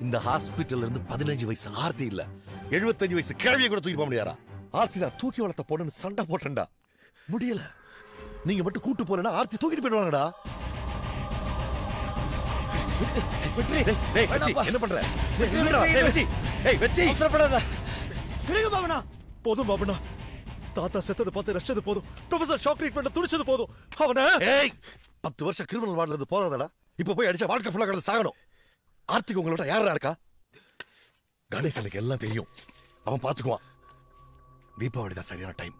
இந்த ஹாஸ்பிடல்ல இருந்து 15 வயசு ஆர்த்தி இல்ல 75 வயசு கிழவியை கூட தூக்கி போக முடியாதா? ஆர்த்தி தான் தூக்கி வளர்த்த பொண்ணுன்னு சண்டை போட்டேன்டா, முடியல. நீங்க மட்டும் கூட்டு போறேன்னா ஆர்த்தி தூக்கிட்டு போயிடுவாங்கடா. என்ன பண்ற? போதும் பாபனா, தாத்தா செத்தது பார்த்து ரசிச்சது போதும். ப்ரொஃபசர் ஷாக் ட்ரீட்மெண்ட் துடிச்சது போதும். அவன 10 வருஷம் கிரிமினல் வார்டுல இருந்து போதாதடா, இப்ப போய் அடிச்சா வாழ்க்கை ஃபுல்லா கடந்து சாகணும். ஆர்த்திக்கு உங்களோட யாரா இருக்கா? கணேசனுக்கு எல்லாம் தெரியும், அவன் பாத்துக்குவான். தீபாவளி தான் சரியான டைம்.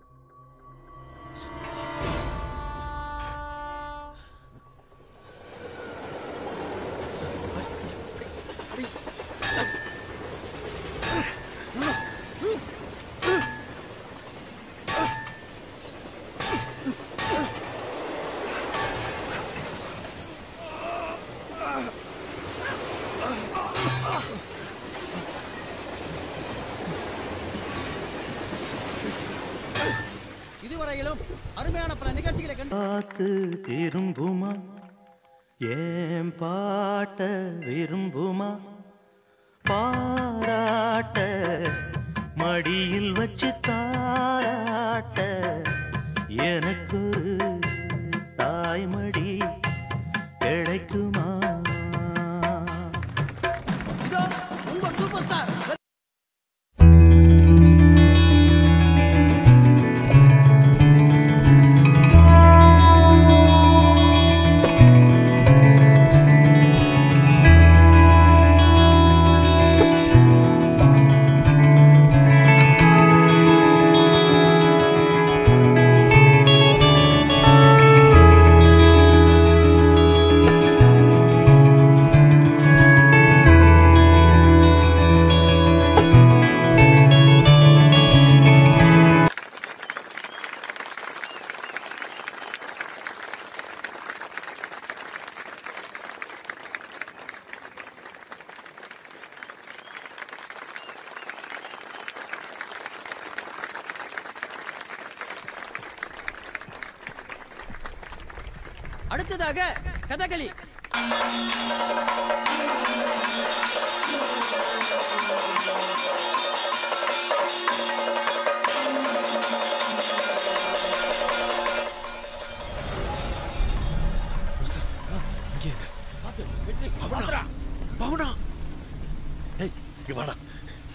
இதுவரையிலும் அருமையான பல நிகழ்ச்சிகளை பார்த்து திரும்புமா, ஏன் பாட்ட விரும்புமா, பாராட்ட மடியில் வச்சு தாராட்ட எனக்கு தாய்மடி கிடைக்குமா? இதோ உங்கள் சூப்பர் ஸ்டார் அடுத்ததாக கதகளி. பவுனா, ஏய் இங்க வாடா.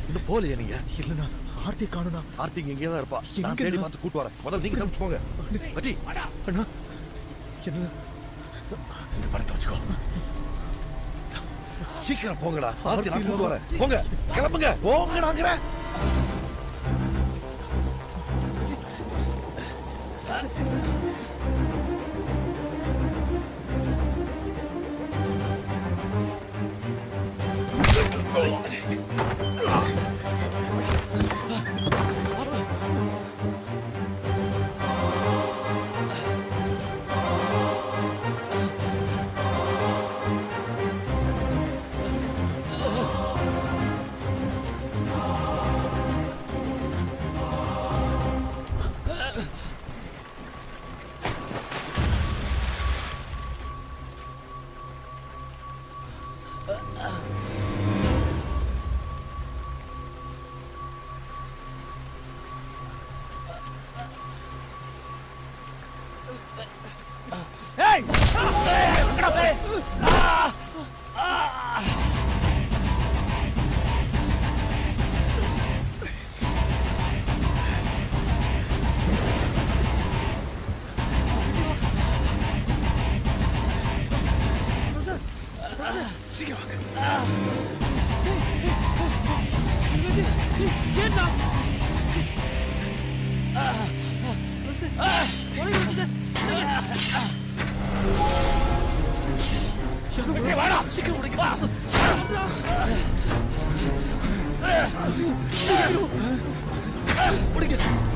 இன்னும் போலையா நீங்க? இல்லனா ஆர்த்தி காணுனா. ஆர்த்தி இங்கே தான் இருப்பா. நான் தேடி பார்த்து கூட்டு வரேன். முதல்ல நீங்க தப்பிச்சு போங்க. பட்டி அண்ணா, என்ன இந்த படத்தை வச்சுக்கோ. சீக்கிரம் போங்கடா. ஆர்த்தி நான் கூட்டு வரேன். போங்க, கிளம்புங்க, போங்கடாங்கற.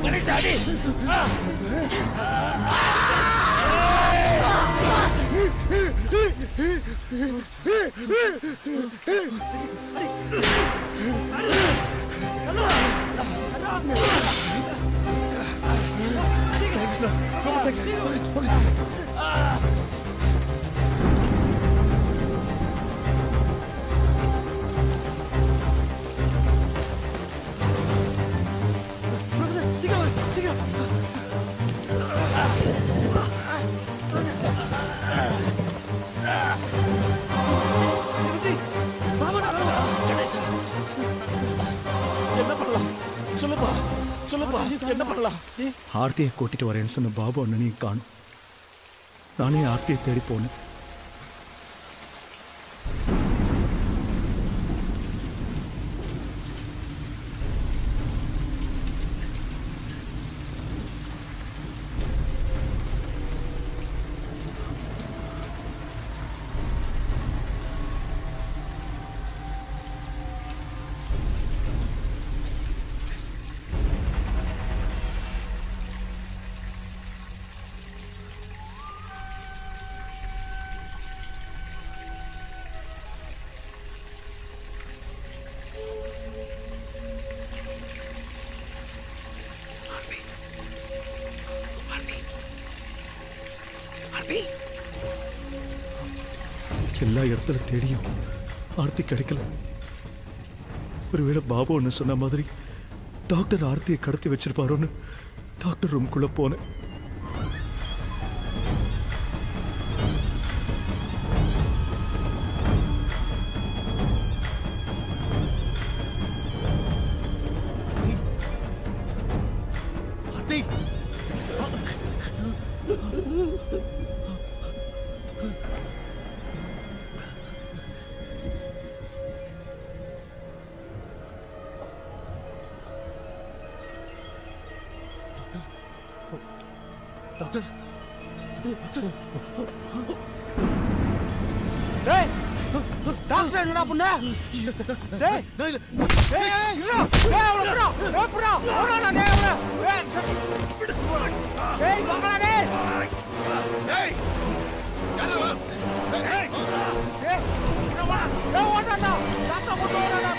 கணேசாடி ஆர்த்தியை கூட்டிட்டு வரேன்னு சொன்ன பாபு அண்ணனையும் காணும். நானே ஆர்த்தியை தேடி போனேன். எல்லா இடத்துல தேடியும் ஆர்த்தி கிடைக்கல. ஒருவேளை பாபு ஒன்று சொன்ன மாதிரி டாக்டர் ஆர்த்தியை கடத்தி வச்சிருப்பாரோன்னு டாக்டர் ரூம்குள்ள போனேன். டாக்டர் டேய் டாக்டர் என்னடா பண்ண டேய் டேய் டேய் டேய் அவளோ புறா ஓடா டேய் டேய் வாங்கடா டேய் டேய் யாரா டேய் டேய் ஓடா டாக்டர் ஓடா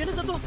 என்ன சத்தம்?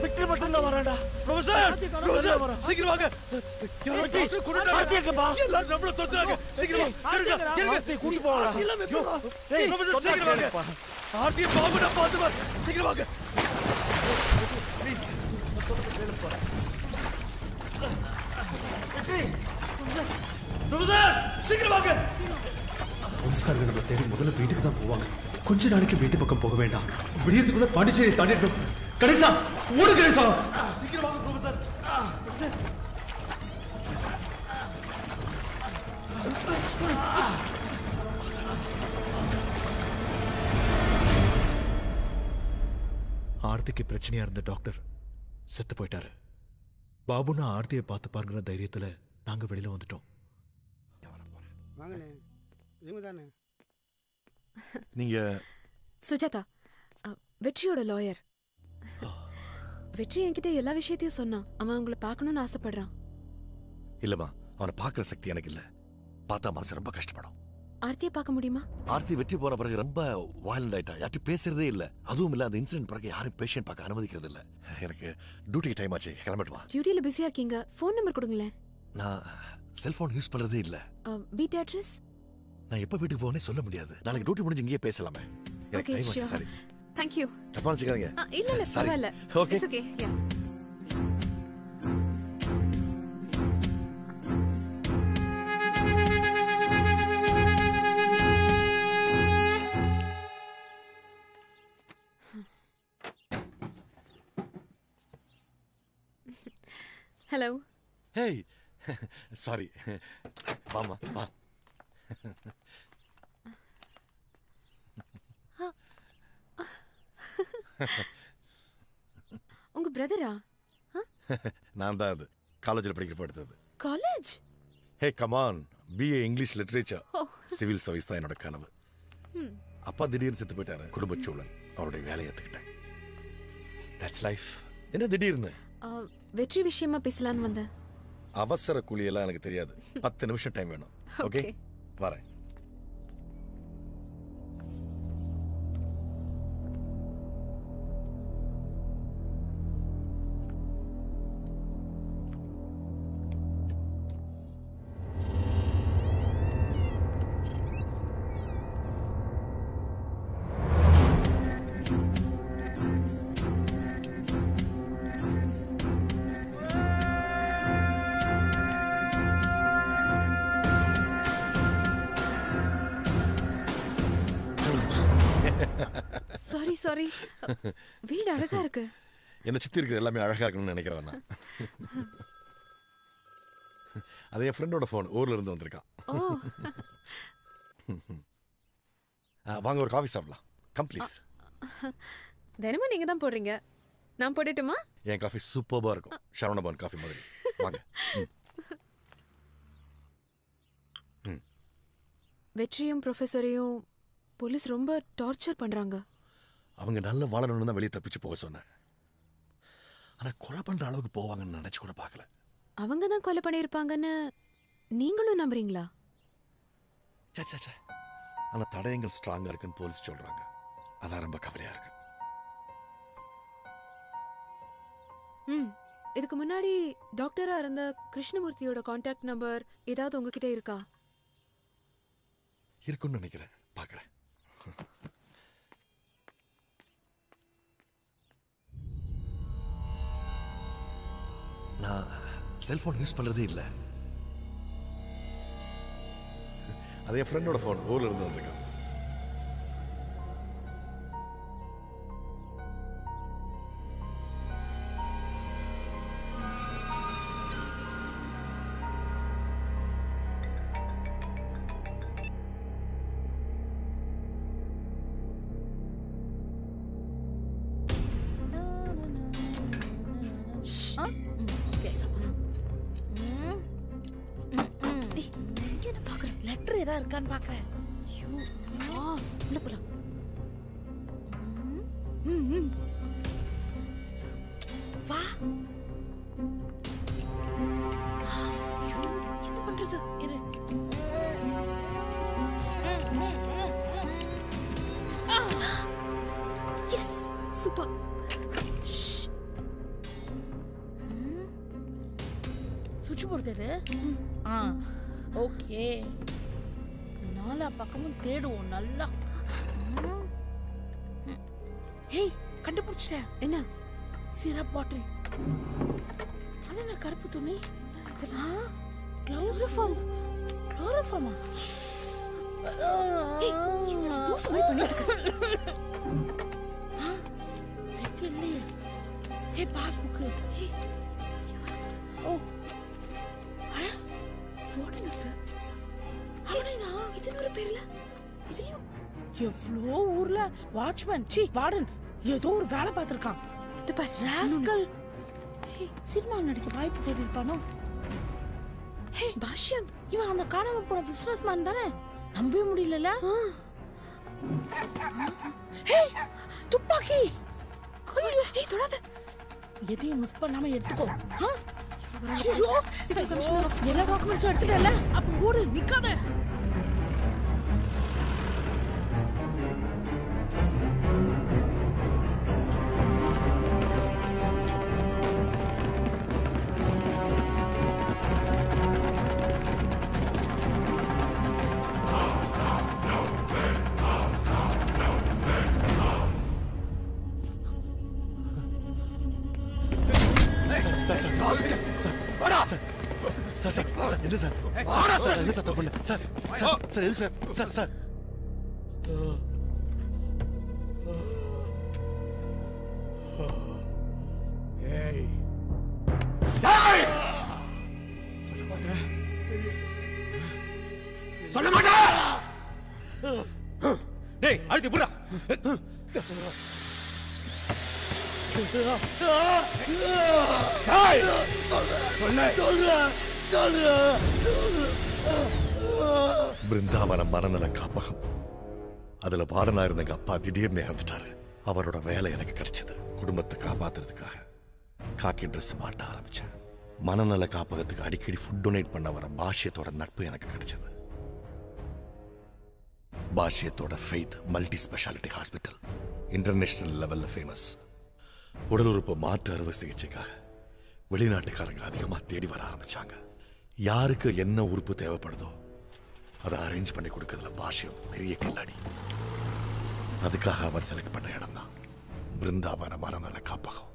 வெற்றி மட்டும்தான் வராண்டா. ப்ரொஃபசர் சீக்கிரம் வாங்க. எல்லாரும் நம்மள தொத்துறாங்க. சீக்கிரம் கூட்டி போவாங்க. ப்ரொஃபசர் சீக்கிரம் வாங்க. ஆர்த்தி பாபு நான் பாத்துவார். சீக்கிரம் வாங்க. ப்ரொஃபசர் சீக்கிரம் வாங்க. போலீஸ்காரங்க நம்மளை தேடி முதல்ல வீட்டுக்கு தான் போவாங்க. கொஞ்ச நாளைக்கு வீட்டு பக்கம் போக வேண்டாம். விடியறதுக்குள்ள பாண்டிச்சேரி தாண்டிடணும். கணேசா ஓடு கணேசா. சீக்கிரம் வாங்க ப்ரொஃபசர். ஆர்த்திக்கு பிரச்சனையா இருந்த டாக்டர் செத்து போயிட்டாரு. பாபுனா ஆர்த்தியை பார்த்து பாருங்கிற தைரியத்துல நாங்க வெளியில வந்துட்டோம். வாங்கண்ணே இவங்க தானே நீங்க சுஜாதா, வெற்றியோட லாயர். வெற்றி என்கிட்ட எல்லா விஷயத்தையும் சொன்னான். அவன் உங்களை பார்க்கணும்னு ஆசைப்படுறான். இல்லம்மா, அவனை பார்க்குற சக்தி எனக்கு இல்ல. பார்த்தா மனசு ரொம்ப கஷ்டப்படும். ஆர்த்தியை பார்க்க முடியுமா? ஆர்த்தி வெற்றி போற பிறகு ரொம்ப வயலண்ட் ஆயிட்டா. யார்ட்டும் பேசுறதே இல்ல. அதுவும் இல்ல, அந்த இன்சிடென்ட் பிறகு யாரும் பேஷண்ட் பார்க்க அனுமதிக்கிறது இல்ல. எனக்கு டியூட்டிக்கு டைம் ஆச்சு, கிளம்பட்டுமா? டியூட்டில பிஸியா இருக்கீங்க. ஃபோன் நம்பர் கொடுங்களேன். நான் செல்போன் யூஸ் பண்றதே இல்ல. வீட்டு அட்ரஸ்? நான் எப்ப வீட்டுக்கு போகனே சொல்ல முடியாது. நாளைக்கு டியூட்டி முடிஞ்சு இங்கேயே பேசலாமே. எனக்கு டைம் ஆச்சு. சாரி. Thank you. தப்பா நினைச்சுக்காதீங்க. இல்ல பரவாயில்ல. Okay. It's okay. Yeah. Hello. Hey. Sorry. வாமா, வா. உங்க பிரதரா? நான் தான் அது. காலேஜில் படிக்கிறப்ப எடுத்தது. காலேஜ்? ஹே come on, BA English literature. Civil service தான் என்னோட கனவு. அப்பா திடீர்னு செத்து போயிட்டாரு. குடும்பச் சூழல். அவருடைய வேலையை ஏற்றுக்கிட்டேன். That's life. என்ன திடீர்னு? வெற்றி விஷயமா பேசலான்னு வந்தேன். அவசர கூலியெல்லாம் எனக்கு தெரியாது. 10 நிமிஷம் டைம் வேணும். ஓகே, வரேன். சாரி. வீடு அழகா இருக்கு. என்ன சுத்தி இருக்கிற எல்லாமே அழகா இருக்கணும்னு நினைக்கிறேன் நான். அது என் ஃப்ரெண்டோட ஃபோன், ஊர்ல இருந்து வந்திருக்கான். வாங்க ஒரு காஃபி சாப்பிடலாம். Come please. தினமும் நீங்க தான் போடுறீங்க. நான் போடட்டுமா? என் காஃபி சூப்பர்பா இருக்கும். சரவணபவன் காஃபி மாதிரி. வாங்க. வெற்றியும் ப்ரொஃபஸரையும் போலீஸ் ரொம்ப டார்ச்சர் பண்றாங்க. அவங்க நல்ல வாழணும்னு தான் வெளியே தப்பிச்சு போக சொன்னேன். ஆனா கொலை பண்ற அளவுக்கு போவாங்கன்னு நினைச்சு கூட பார்க்கல. அவங்க தான் கொலை பண்ணியிருப்பாங்கன்னு நீங்களும் நம்புறீங்களா? சச்சா. ஆனா தடயங்கள் ஸ்ட்ராங்கா இருக்குன்னு போலீஸ் சொல்றாங்க. அதான் ரொம்ப கவலையா இருக்கு. இதுக்கு முன்னாடி டாக்டரா இருந்த கிருஷ்ணமூர்த்தியோட கான்டாக்ட் நம்பர் ஏதாவது உங்ககிட்ட இருக்கா? இருக்குன்னு நினைக்கிறேன். பார்க்கறேன். நான் செல்போன் யூஸ் பண்றதே இல்ல. அது என் ஃப்ரெண்டோட ஃபோன், ஊர்ல இருந்து வந்திருக்கான். லெட்டர் ஏதா இருக்கான்னு பாக்குறேன். உள்ள போலாம். வா. என்ன பண்றது? இரு. Yes, super. சுவிட்ச் போர்டு தேடு. ஓகே, நாலா பக்கமும் தேடுவோம் நல்லா. ஹேய், கண்டுபிடிச்சிட்டேன். என்ன? Syrup bottle. அது என்ன கருப்பு துணி? குளோரோஃபார்ம். குளோரோஃபார்மா? லூஸ் மாதிரி பண்ணிட்டு இருக்க. ரெக்கு இல்லையே. ஹே, பாஸ்புக்கு. ஓ, அட போன் எடுத்து. அவனேனா? இது ஒரு பேர்ல. இதுலயும் எவ்வளோ ஊர்ல வாட்ச்மேன், வார்டன் ஏதோ ஒரு வேலை பார்த்திருக்கான். இது பாரு, ராஸ்கல். சினிமா நடிக்க வாய்ப்பு தேடி இருப்பானோ? ஹே பாஷ்யம், இவன் அந்த காணாம போன பிசினஸ் மேன் தானே? நம்பவே முடியல. ஏய் துப்பாக்கி ஐயோ ஏய் தொடாத எதையும் மிஸ் பண்ணாம எடுத்துக்கோ ஐயோ எல்லா டாக்குமெண்ட்ஸும் எடுத்துட்டல அப்ப ஓடு நிக்காத என்ன சார் என்ன சார் தப்பு சார் சார் எது சார் சார் ஏய் சொல்ல மாட்டேன் டேய் அழுத்தி புறா பிருந்தாவனம் மனநல காப்பகம் அதுல வார்டனா இருந்த எங்க அப்பா திடீர்னு இறந்துட்டாரு. அவரோட வேலை எனக்கு கிடைச்சது. குடும்பத்தை காப்பாத்துறதுக்காக காக்கி ட்ரெஸ் மாட்ட ஆரம்பிச்சேன். மனநல காப்பகத்துக்கு அடிக்கடி ஃபுட் டொனேட் பண்ண வர பாஷ்யத்தோட நட்பு எனக்கு கிடைச்சது. பாஷ்யத்தோட faith multi speciality hospital international லெவல்ல ஃபேமஸ். உடல் உறுப்பு மாற்று அறுவை சிகிச்சைக்காக வெளிநாட்டுக்காரங்க அதிகமா தேடி வர ஆரம்பிச்சாங்க. யாருக்கு என்ன உறுப்பு தேவைப்படுதோ அதை அரேஞ்ச் பண்ணி கொடுக்கறதுல பாஷ்யம் பெரிய கில்லாடி. அதுக்காக அவர் செலக்ட் பண்ண இடம் தான் பிருந்தாவன மனநல காப்பகம்.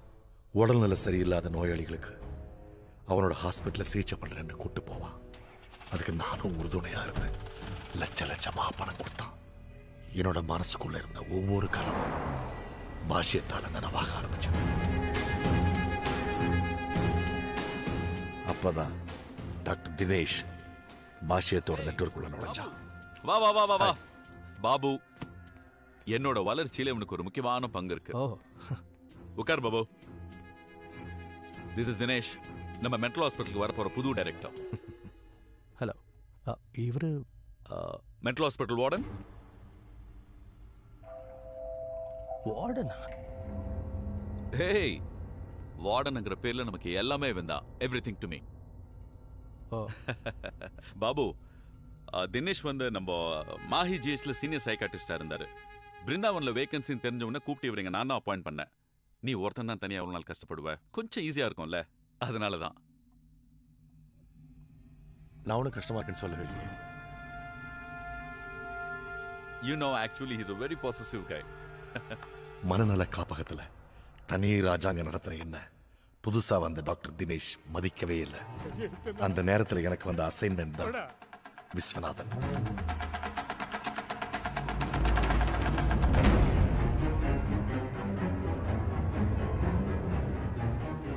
உடல்நல சரியில்லாத நோயாளிகளுக்கு அவனோட ஹாஸ்பிட்டல சிகிச்சை பண்றேன்னு கூட்டு போவான். அதுக்கு நானும் உறுதுணையா இருந்தேன். லட்ச லட்சமா பணம் கொடுத்தான். என்னோட மனசுக்குள்ள இருந்த ஒவ்வொரு கனவும் பாஷ்யத்தால நனவாக ஆரம்பிச்சது. அப்பதான் டாக்டர் தினேஷ் பாஷ்யத்தோட நெட்வொர்க்குள்ள நுழைஞ்சான். வா வா வா வா வா பாபு, என்னோட வளர்ச்சியில இவனுக்கு ஒரு முக்கியமான பங்கு இருக்கு. உட்கார் பாபு. திஸ் இஸ் தினேஷ், நம்ம மென்டல் ஹாஸ்பிட்டலுக்கு வர போற புது டைரக்டர். ஹலோ, இவரு மென்டல் ஹாஸ்பிட்டல் வார்டன். வார்டனா? ஹேய், வார்டன்ங்கிற பேர்ல நமக்கு எல்லாமே வேண்டாம். Everything to me. Babu, Dinesh வந்து நம்ம மாஹி ஜிஎஸ்ல சீனியர் சைக்காட்ரிஸ்டா இருந்தாரு. பிருந்தாவன்ல வேகன்சின்னு தெரிஞ்சவன கூப்பிட்டு இவங்க நான் தான் அப்பாயிண்ட் பண்ணேன். நீ ஒருத்தன் தான் தனியா ஒரு நாள் கஷ்டப்படுவ, கொஞ்சம் ஈஸியா இருக்கும்ல, அதனாலதான். நான் உனக்கு கஷ்டமா இருக்குன்னு சொல்லவே இல்லையே. You know, actually he's a very possessive guy. மனநல காப்பகத்துல தனி ராஜாங்க நடத்துற என்ன புதுசா வந்த டாக்டர் தினேஷ் மதிக்கவே இல்லை. அந்த நேரத்துல எனக்கு வந்த அசைன்மெண்ட் தான் விஸ்வநாதன்.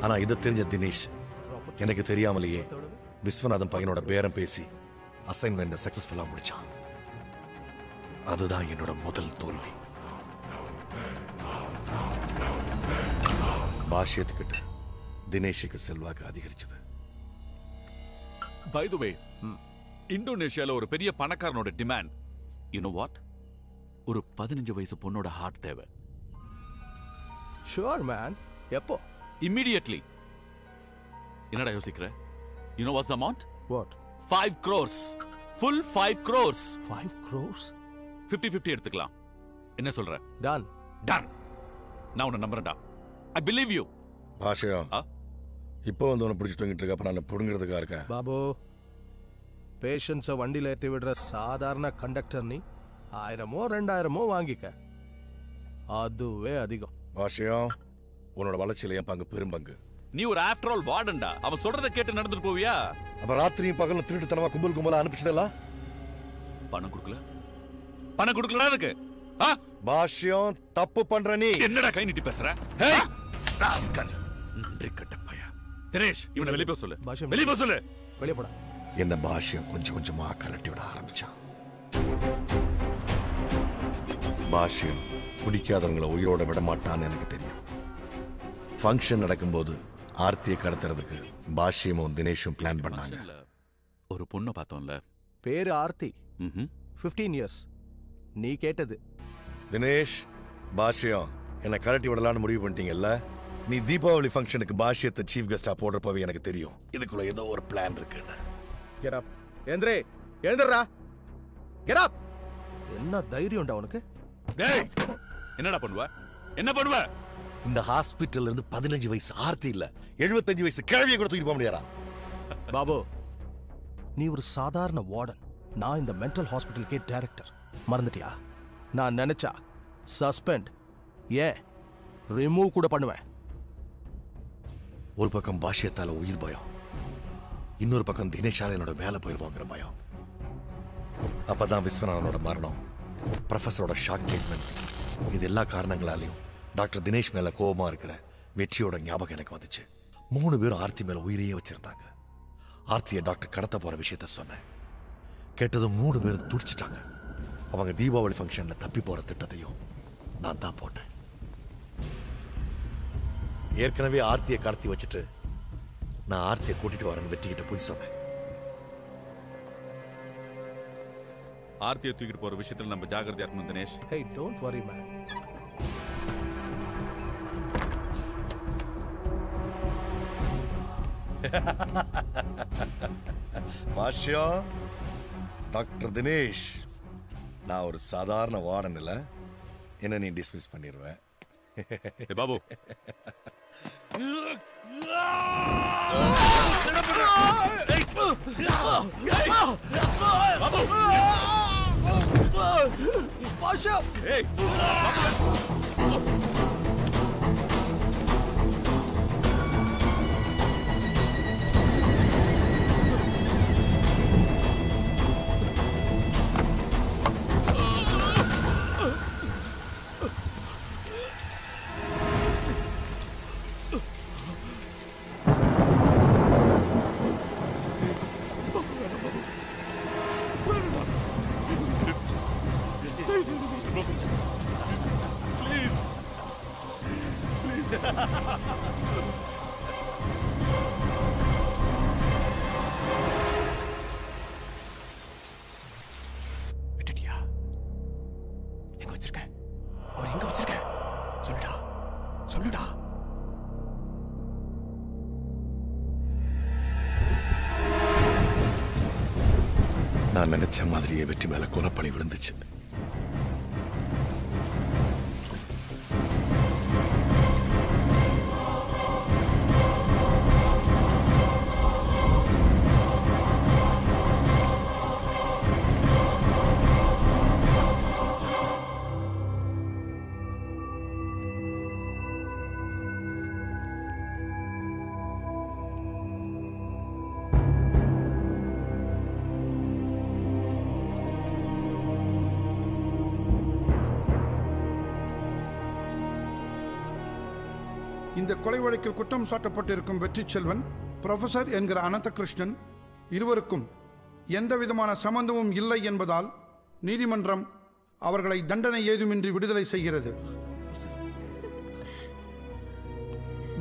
ஆனா இதை தெரிஞ்ச தினேஷ் எனக்கு தெரியாமலேயே விஸ்வநாதன் பையனோட பேரம் பேசி அசைன்மெண்ட் சக்சஸ்ஃபுல்லா முடிச்சான். அதுதான் என்னோட முதல் தோல்வி. பாஷ்யத்துக்கிட்ட தினேஷுக்கு செல்வாக்கு அதிகரிச்சது. By the way, இந்தோனேஷியால ஒரு பெரிய பணக்காரனோட டிமாண்ட், you know what? ஒரு 15 வயசு பொண்ணோட ஹார்ட் தேவை. Sure man. எப்போ? Immediately. என்னடா யோசிக்கிற? You know what's the amount? What? 5 crores. Full 5 crores. 5 crores? 50-50 எடுத்துக்கலாம். என்ன சொல்ற? Done. Done. நான் உன்னை நம்புறேன்டா. I believe you. பாஷ்யம், இப்போ வந்து உன்னை பிடிச்சி தூங்கிட்டு இருக்க, அப்ப நான் புடுங்கிறதுக்கா இருக்கேன். பாபு, பேஷண்ட்ஸை வண்டியில் ஏற்றி விடுற சாதாரண கண்டக்டர் நீ 1000மோ 2000மோ வாங்கிக்க, அதுவே அதிகம். பாஷ்யம், உன்னோட வளர்ச்சியில என் பங்கு பெரும் பங்கு. நீ ஒரு ஆஃப்டர் ஆல் வார்டன்டா. அவன் சொல்றத கேட்டு நடந்துட்டு போவியா? அப்ப ராத்திரியும் பகலும் திருட்டுத்தனமா கும்பல் கும்பலா அனுப்பிச்சதெல்லாம் பணம் கொடுக்கல. பணம் கொடுக்கலடா அதுக்கு. பாஷ்யம், தப்பு பண்ற நீ. என்னடா கை நீட்டி பேசுற? ராஸ்கல், நன்றி கட்ட பையா. தினேஷ், இவனை வெளியே போக சொல்லு. வெளியே போக சொல்லு. வெளியே போடா. என்ன பாஷ்யம் கொஞ்சம் கொஞ்சமா கலட்டி விட ஆரம்பிச்சான். பாஷ்யம் குடிக்காதவங்களை உயிரோட விட மாட்டான்னு எனக்கு தெரியும். ஃபங்க்ஷன் நடக்கும்போது ஆர்த்தியை கடத்துறதுக்கு பாஷ்யமும் தினேஷும் பிளான் பண்ணாங்க. ஒரு பொண்ணை பார்த்தோம்ல, பேரு ஆர்த்தி. 15 years. நீ கேட்டது. தினேஷ், பாஷ்யம் என்னை கழட்டி விடலான்னு முடிவு பண்ணிட்டீங்கல்ல? நீ தீபாவளி ஃபங்க்ஷனுக்கு பாஷ்யத்தை சீஃப் கெஸ்டா போடுறப்பவே எனக்கு தெரியும் இதுக்குள்ள ஏதோ ஒரு பிளான் இருக்குன்னு. Get up. எந்திரே, எழுந்துடுறா. Get up. என்ன தைரியம்டா உனக்கு? டேய், என்னடா பண்ணுவ? என்ன பண்ணுவ? இந்த ஹாஸ்பிட்டல்ல இருந்து 15 வயசு ஆர்த்தி இல்ல 75 வயசு கிழவியை கூட தூக்கிட்டு போக முடியாதா? பாபு, நீ ஒரு சாதாரண வார்டன். நான் இந்த மென்டல் ஹாஸ்பிட்டலுக்கே டைரக்டர். மறந்துட்டியா? நான் நினைச்சா சஸ்பெண்ட், ஏன் ரிமூவ் கூட பண்ணுவேன். ஒரு பக்கம் பாஷ்யத்தால உயிர் பயம், இன்னொரு பக்கம் தினேஷால என்னோட வேலை போயிருவோங்கிற பயம். அப்பதான் விஸ்வநாதனோட மரணம், ப்ரொஃபஸரோட ஷாக் ட்ரீட்மெண்ட், இது எல்லா காரணங்களாலையும் டாக்டர் தினேஷ் மேல கோபமா இருக்கிற வெற்றியோட ஞாபகம் எனக்கு வந்துச்சு. 3 பேரும் ஆர்த்தி மேல உயிரையே வச்சிருந்தாங்க. ஆர்த்தியை டாக்டர் கடத்த போற விஷயத்த சொன்னேன். கேட்டதும் 3 பேரும் துடிச்சிட்டாங்க. அவங்க தீபாவளி ஃபங்க்ஷன்ல தப்பி போற திட்டத்தையும் நான் தான் போட்டேன். ஏற்கனவே ஆர்த்தியை கடத்தி வச்சுட்டு நான் ஆர்த்தியை கூட்டிட்டு வரேன்னு வெட்டிக்கிட்டு போய் சொன்னேன். ஆர்த்தியை தூக்கிட்டு போற விஷயத்துல நம்ம ஜாகிரதையா இருக்கணும் Dinesh. Hey, don't worry, man. Bashyam, doctor Dinesh, நான் ஒரு சாதாரண வார்டன் இல்ல, என்ன நீ டிஸ்மிஸ் பண்ணிடுவேன். பாபு, விட்டுட்டியா? எங்க வச்சிருக்க? அவர் எங்க வச்சிருக்க? சொல்லுடா, சொல்லுடா. நான் நினைச்ச மாதிரியே வெற்றி மேல கொலப்பழி விழுந்துச்சு. இந்த கொலை வழக்கில் குற்றம் சாட்டப்பட்டிருக்கும் வெற்றி செல்வன், ப்ரொஃபசர் என்கிற அனந்தகிருஷ்ணன் இருவருக்கும் எந்த விதமான சம்பந்தமும் இல்லை என்பதால் நீதிமன்றம் அவர்களை தண்டனை ஏதுமின்றி விடுதலை செய்கிறது.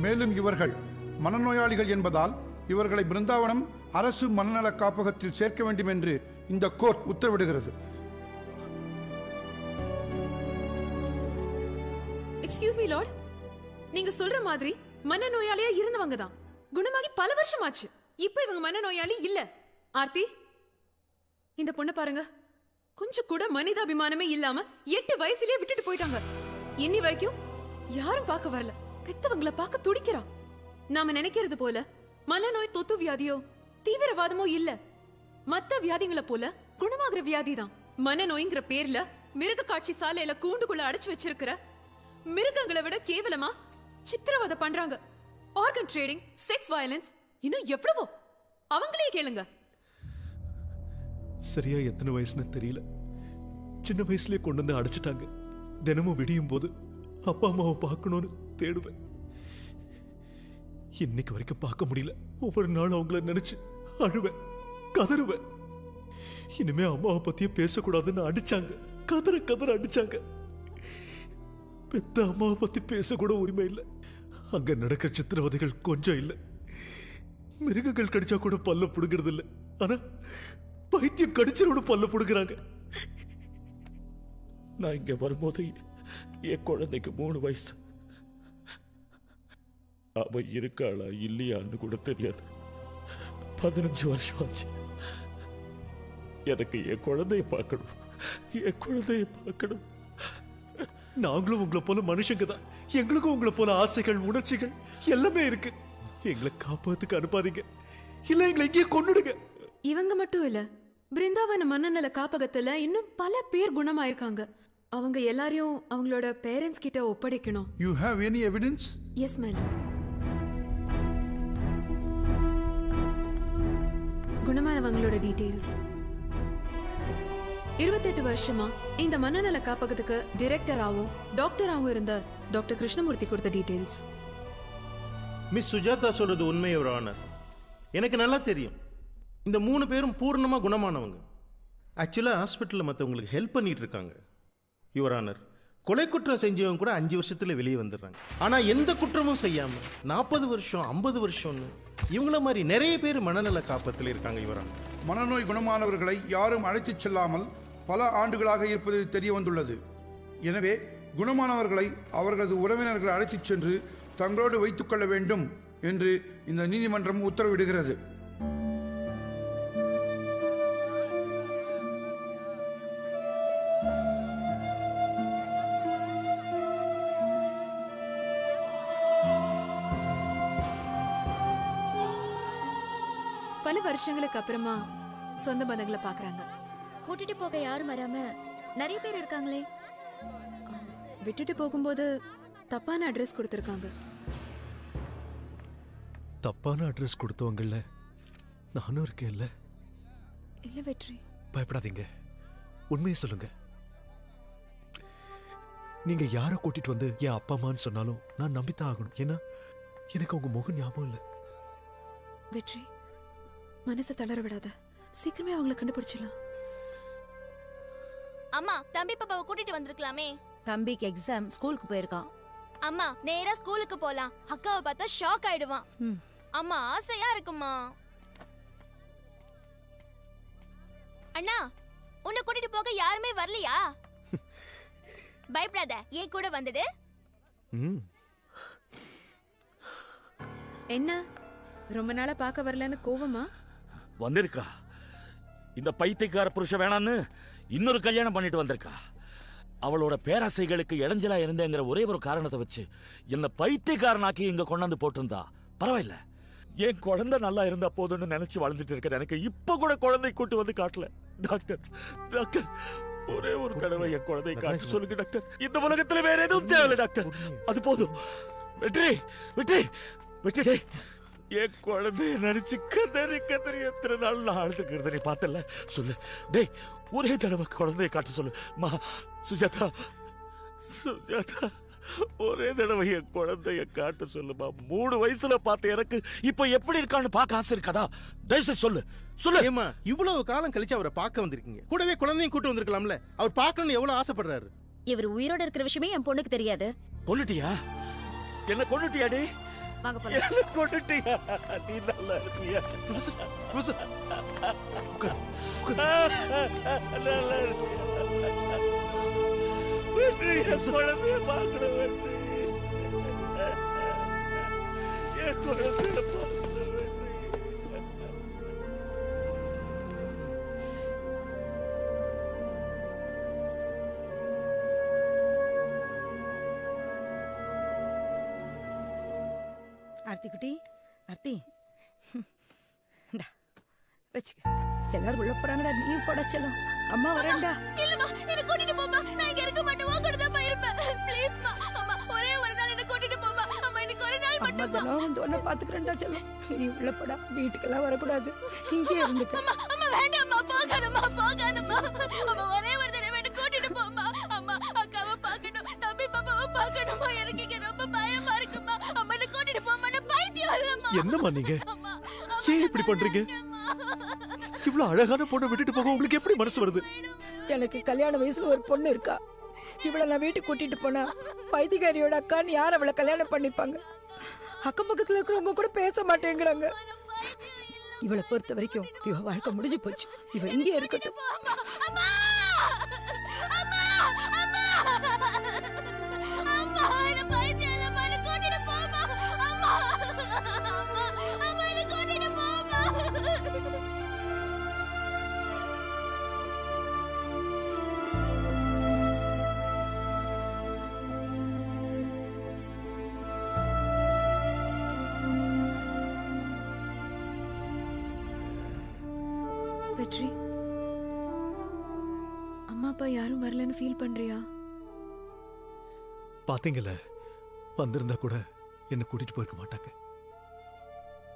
மேலும் இவர்கள் மனநோயாளிகள் என்பதால் இவர்களை பிருந்தாவனம் அரசு மனநல காப்பகத்தில் சேர்க்க வேண்டும் என்று இந்த கோர்ட் உத்தரவிடுகிறது. எக்ஸ்கியூஸ் மீ லார்ட், நீங்க சொல்ற மாதிரி மனநோயாளியா இருந்தவங்க தான் குணமாகி பல வருஷம் ஆச்சு. இப்ப இவங்க மனநோயாளி இல்ல. ஆர்த்தி, இந்த பொண்ணை பாருங்க, கொஞ்சம் கூட மனிதாபிமானமே இல்லாம 8 வயசுலயே விட்டுட்டு போயிட்டாங்க. இன்னி வரைக்கும் யாரும் பார்க்க வரல. பெத்தவங்களை பார்க்க துடிக்கிறா. நாம நினைக்கிறது போல மனநோய் தொத்து வியாதியோ தீவிரவாதமோ இல்ல. மத்த வியாதிகளை போல குணமாகிற வியாதி தான். மனநோய்ங்கிற பேர்ல மிருக காட்சி சாலையில கூண்டுக்குள்ள அடைச்சு வச்சிருக்கிற மிருகங்களை விட கேவலமா சித்திரவதை பண்றாங்க. ஆர்கன் ட்ரேடிங், செக்ஸ் வயலன்ஸ், இன்னும் எவ்வளவோ. அவங்களே கேளுங்க. சரியா எத்தனை வயசுன்னு தெரியல. சின்ன வயசுலயே கொண்டு வந்து அடைச்சிட்டாங்க. தினமும் விடியும் போது அப்பா அம்மாவை பார்க்கணும்னு தேடுவேன். இன்னைக்கு வரைக்கும் பார்க்க முடியல. ஒவ்வொரு நாளும் அவங்கள நினைச்சு அழுவேன், கதறுவேன். இனிமே அம்மாவை பத்தியே பேசக்கூடாதுன்னு அடிச்சாங்க. கதற கதற அடிச்சாங்க. பெத்த அம்மாவை பத்தி பேசக்கூட உரிமை இல்லை. அங்க நடக்கிற சித்திரவதைகள் கொஞ்சம் இல்லை. மிருகங்கள் கடிச்சா கூட பல்ல புடுங்கிறது இல்லை. ஆனா பைத்தியம் கடிச்சோட பல்ல புடுங்குறாங்க. நான் இங்க வரும்போது என் குழந்தைக்கு 3 வயசு. அவ இருக்காளா இல்லையான்னு கூட தெரியாது. 15 வருஷம் ஆச்சு. எனக்கு என் குழந்தைய பார்க்கணும், என் குழந்தைய பார்க்கணும். நாங்களும் உங்களை போல மனுஷங்க தான். எங்களுக்கும் உங்களை போல ஆசைகள், உணர்ச்சிகள் எல்லாமே இருக்கு. எங்களை காப்பாத்துக்கு அனுப்பாதீங்க, இல்ல எங்களை இங்கே கொன்னுடுங்க. இவங்க மட்டும் இல்ல, பிருந்தாவன மனநல காப்பகத்துல இன்னும் பல பேர் குணமாயிருக்காங்க. அவங்க எல்லாரையும் அவங்களோட பேரண்ட்ஸ் கிட்ட ஒப்படைக்கணும். You have any evidence? Yes, madam. குணமானவங்களோட டீடைல்ஸ். 28 வருஷமா இந்த மனநல காப்பகத்துக்கு டைரக்டராகவும் டாக்டராகவும் இருந்த டாக்டர் கிருஷ்ணமூர்த்தி கொடுத்த டீடைல்ஸ். மிஸ் சுஜாதா சொல்றது உண்மை யுவர் ஆனர். எனக்கு நல்லா தெரியும் இந்த 3 பேரும் பூர்ணமா குணமானவங்க. ஆக்சுவலா ஹாஸ்பிட்டலில் மற்றவங்களுக்கு ஹெல்ப் பண்ணிட்டு இருக்காங்க யுவர் ஆனர். கொலை குற்றம் செஞ்சவங்க கூட 5 வருஷத்துல வெளியே வந்துடுறாங்க. ஆனா எந்த குற்றமும் செய்யாம 40 வருஷம் 50 வருஷம்னு இவங்கள மாதிரி நிறைய பேர் மனநல காப்பத்தில் இருக்காங்க யுவர் ஆனர். மனநோய் குணமானவர்களை யாரும் அழைத்துச் செல்லாமல் பல ஆண்டுகளாக இருப்பது தெரிய வந்துள்ளது. எனவே குணமானவர்களை அவர்களது உறவினர்கள் அழைத்துச் சென்று தங்களோடு வைத்துக் கொள்ள வேண்டும் என்று இந்த நீதிமன்றம் உத்தரவிடுகிறது. பல வருஷங்களுக்கு அப்புறமா சொந்த பந்தங்களை பாக்குறாங்க. கூட்டிட்டு போக யாரும் வராம நிறைய பேர் இருக்காங்களே. விட்டுட்டு போகும்போது தப்பான அட்ரஸ் கொடுத்திருக்காங்க. தப்பான அட்ரஸ் கொடுத்தவங்கல்ல நானும் இருக்கேன்ல. இல்ல வெற்றி, பயப்படாதீங்க, உண்மையை சொல்லுங்க. நீங்க யாரை கூட்டிட்டு வந்து என் அப்பா அம்மான்னு சொன்னாலும் நான் நம்பித்தான் ஆகணும். ஏன்னா எனக்கு உங்க முகம் ஞாபகம் இல்லை. வெற்றி, மனசை தளர விடாத. சீக்கிரமே அவங்களை கண்டுபிடிச்சிடலாம். அம்மா, தம்பி பாப்பாவை கூட்டிட்டு வந்திருக்கலாமே. தம்பிக்கு எக்ஸாம், ஸ்கூலுக்கு போயிருக்கான். அம்மா, நேரா ஸ்கூலுக்கு போலாம். அக்காவை பார்த்தா ஷாக் ஆயிடுவான். அம்மா, ஆசையா இருக்குமா? அண்ணா, உன்னை கூட்டிட்டு போக யாருமே வரலையா? பயப்படாத, என் கூட வந்துடு. என்ன ரொம்ப நாளா பார்க்க வரலன்னு கோவமா? வந்திருக்கா. இந்த பைத்தியக்கார புருஷன் வேணான்னு இன்னொரு கல்யாணம் பண்ணிட்டு வந்திருக்கா. அவளோட பேராசைகளுக்கு இடைஞ்சலா இருந்தேங்கிற ஒரே ஒரு காரணத்தை வச்சு என்ன பைத்தியக்காரனாக்கி இங்க கொண்டாந்து போட்டிருந்தா பரவாயில்ல. என் குழந்தை நல்லா இருந்தா போதும்னு நினைச்சு வாழ்ந்துட்டு இருக்க எனக்கு இப்ப கூட குழந்தை கூட்டு வந்து காட்டல. டாக்டர், டாக்டர், ஒரே ஒரு தடவை என் குழந்தை காட்டு சொல்லுங்க டாக்டர். இந்த உலகத்துல வேற எதுவும் தேவையில்லை டாக்டர், அது போதும். வெற்றி, வெற்றி, வெற்றி, என் குழந்தைய நினைச்சு கதறி கதறி எத்தனை நாள் நான் அழுதுக்கிறது நீ பார்த்தல. சொல்லு டேய், ஒரே தடவை குழந்தைய காட்ட சொல்லு. மா சுஜாதா, சுஜாதா, ஒரே தடவை என் குழந்தைய காட்ட சொல்லுமா. 3 வயசுல பார்த்த எனக்கு இப்ப எப்படி இருக்கான்னு பார்க்க ஆசை இருக்காதா? தயவுசெய்து சொல்லு, சொல்லு. ஏமா, இவ்வளவு காலம் கழிச்சு அவரை பார்க்க வந்திருக்கீங்க, கூடவே குழந்தையும் கூட்டு வந்திருக்கலாம்ல. அவர் பார்க்கணும்னு எவ்வளவு ஆசைப்படுறாரு. இவர் உயிரோட இருக்கிற விஷயமே என் பொண்ணுக்கு தெரியாது. கொன்னுட்டியா? என்ன கொன்னுட்டியாடி? வாங்க போலாம். என்ன கொன்னுட்டியா? நீ நல்லா இருப்பியா? நல்லா இருப்பியா? வெற்றி, என் குழந்தைய பார்க்கணும். வெற்றி, என் குழந்தைய பார்க்கணும். வெற்றி, ஆர்த்தி குட்டி, ஆர்த்தி, இந்தா வச்சுக்க. எல்லாரும் உள்ள போறாங்கடா, நீ போட செல்லும். அம்மா வரேன்டா. இல்லம்மா, என்ன கூட்டிட்டு போமா. நான் இங்க இருக்க மாட்டேன், உன் கூட தான் இருப்பேன். ப்ளீஸ்மா அம்மா, ஒரே ஒரு நாள் என்ன கூட்டிட்டு போமா. அம்மா, இன்னைக்கு ஒரு நாள் மட்டும். அம்மா தினம் வந்து உன்னை பாத்துக்கிறேன்டா செல்லும். நீ உள்ள போடா, வீட்டுக்கெல்லாம் வரக்கூடாது, இங்கே இருந்துக்க. அம்மா, அம்மா வேண்டாம்மா, போகாதம்மா, போகாதம்மா. அம்மா, ஒரே ஒரு தடவை என்ன கூட்டிட்டு போமா. அம்மா, அக்காவை பார்க்கணும், தம்பி பாப்பாவை பார்க்கணுமா. எனக்கு இங்க ரொம்ப பயமா இருக்குமா. அம்மா, என்ன கூட்டிட்டு போமா. நான் பைத்தியம் இல்லம்மா. என்னம்மா நீங்க ஏன் இப்படி பண்றீங்க? இவ்வளவு அழகான பொண்ணை விட்டுட்டு போக உங்களுக்கு எப்படி மனசு வருது? எனக்கு கல்யாண வயசுல ஒரு பொண்ணு இருக்கா. இவளை நான் வீட்டுக்கு கூட்டிட்டு போனா பைத்தியக்காரியோட அக்கான்னு யார் அவளை கல்யாணம் பண்ணிப்பாங்க? அக்கம் பக்கத்துல இருக்கிறவங்க கூட பேச மாட்டேங்கிறாங்க. இவளை பொறுத்த வரைக்கும் இவ வாழ்க்கை முடிஞ்சு போச்சு. இவ இங்கே இருக்கட்டும். அம்மா, அம்மா, அம்மா. வெற்றி, அம்மா அப்பா யாரும் வரலன்னு ஃபீல் பண்றியா? பாத்தீங்கல்ல, வந்திருந்தா கூட என்ன கூட்டிட்டு போயிருக்க மாட்டாங்க.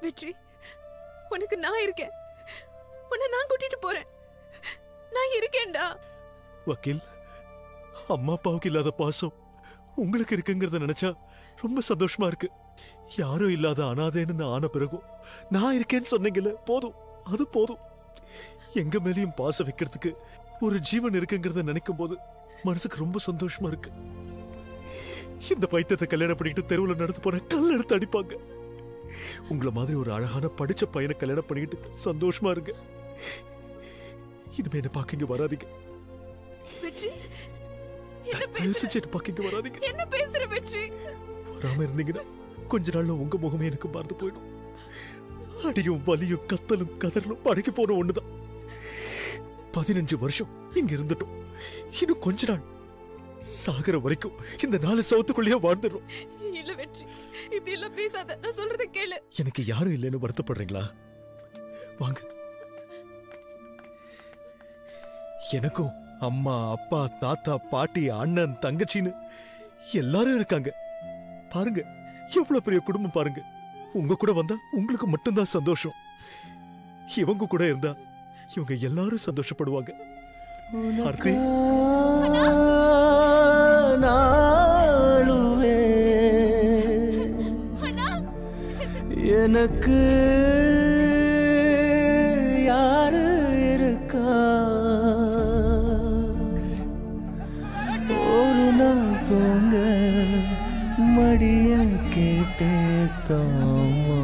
வெற்றி, உனக்கு நான் இருக்கேன். உன்னை நான் கூட்டிட்டு போறேன். நான் இருக்கேன்டா. வக்கீல், அம்மா அப்பாவுக்கு இல்லாத பாசம் உங்களுக்கு இருக்குங்கிறத நினைச்சா ரொம்ப சந்தோஷமா இருக்கு. யாரும் இல்லாத அனாதைன்னு நான் ஆன பிறகும் நான் இருக்கேன்னு சொன்னீங்கல்ல, போதும், அது போதும். எங்க மேலேயும் பாசம் வைக்கிறதுக்கு ஒரு ஜீவன் இருக்குங்கிறத நினைக்கும் போது மனசுக்கு ரொம்ப சந்தோஷமா இருக்கு. இந்த பைத்தியத்தை கல்யாணம் பண்ணிக்கிட்டு தெருவில் நடந்து போற கல் எடுத்து அடிப்பாங்க. உங்களை மாதிரி ஒரு அழகான படிச்ச பையனை கல்யாணம் பண்ணிக்கிட்டு சந்தோஷமா இருங்க. இனிமே என்ன பாக்கிங்க வராதீங்க. வெற்றி, பாக்கிங்க வராதீங்க. என்ன பேசுற வெற்றி? வராம இருந்தீங்கன்னா கொஞ்ச நாள்ல உங்க முகமே எனக்கு மறந்து போயிடும். அடியும் வலியும் கத்தலும் கதறலும் பழகி போன ஒண்ணுதான். 15 வருஷம் இங்க இருந்துட்டோம். இன்னும் கொஞ்ச நாள் சாகர வரைக்கும் இந்த 4 சவுத்துக்குள்ளேயே வாழ்ந்துடும். இல்ல வெற்றி, இப்படி எல்லாம் பேசாத. நான் சொல்றத கேளு. எனக்கு யாரும் இல்லைன்னு வருத்தப்படுறீங்களா? வாங்க. எனக்கும் அம்மா அப்பா தாத்தா பாட்டி அண்ணன் தங்கச்சின்னு எல்லாரும் இருக்காங்க. பாருங்க, எவ்வளவு பெரிய குடும்பம் பாருங்க. உங்க கூட வந்தா உங்களுக்கு மட்டும்தான் சந்தோஷம். இவங்க கூட இருந்தா இவங்க எல்லாரும் சந்தோஷப்படுவாங்க. ஆர்த்தி, நாளுவே எனக்கு யாரு இருக்கா? ஒரு நாள் தூங்க மடிய கேட்டே தாமா.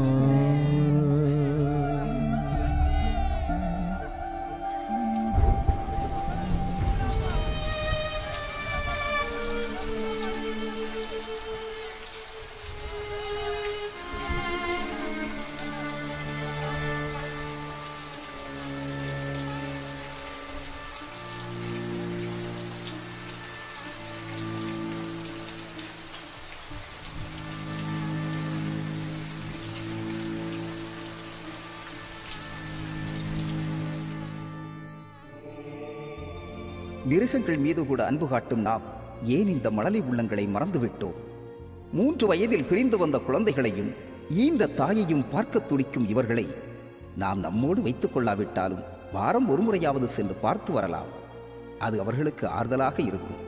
மிருகங்கள் மீது கூட அன்பு காட்டும் நாம் ஏன் இந்த மழலை உள்ளங்களை மறந்துவிட்டோம்? 3 வயதில் பிரிந்து வந்த குழந்தைகளையும் ஈந்த தாயையும் பார்க்க துடிக்கும் இவர்களை நாம் நம்மோடு வைத்துக் கொள்ளாவிட்டாலும் வாரம் ஒரு முறையாவது சென்று பார்த்து வரலாம். அது அவர்களுக்கு ஆறுதலாக இருக்கும்.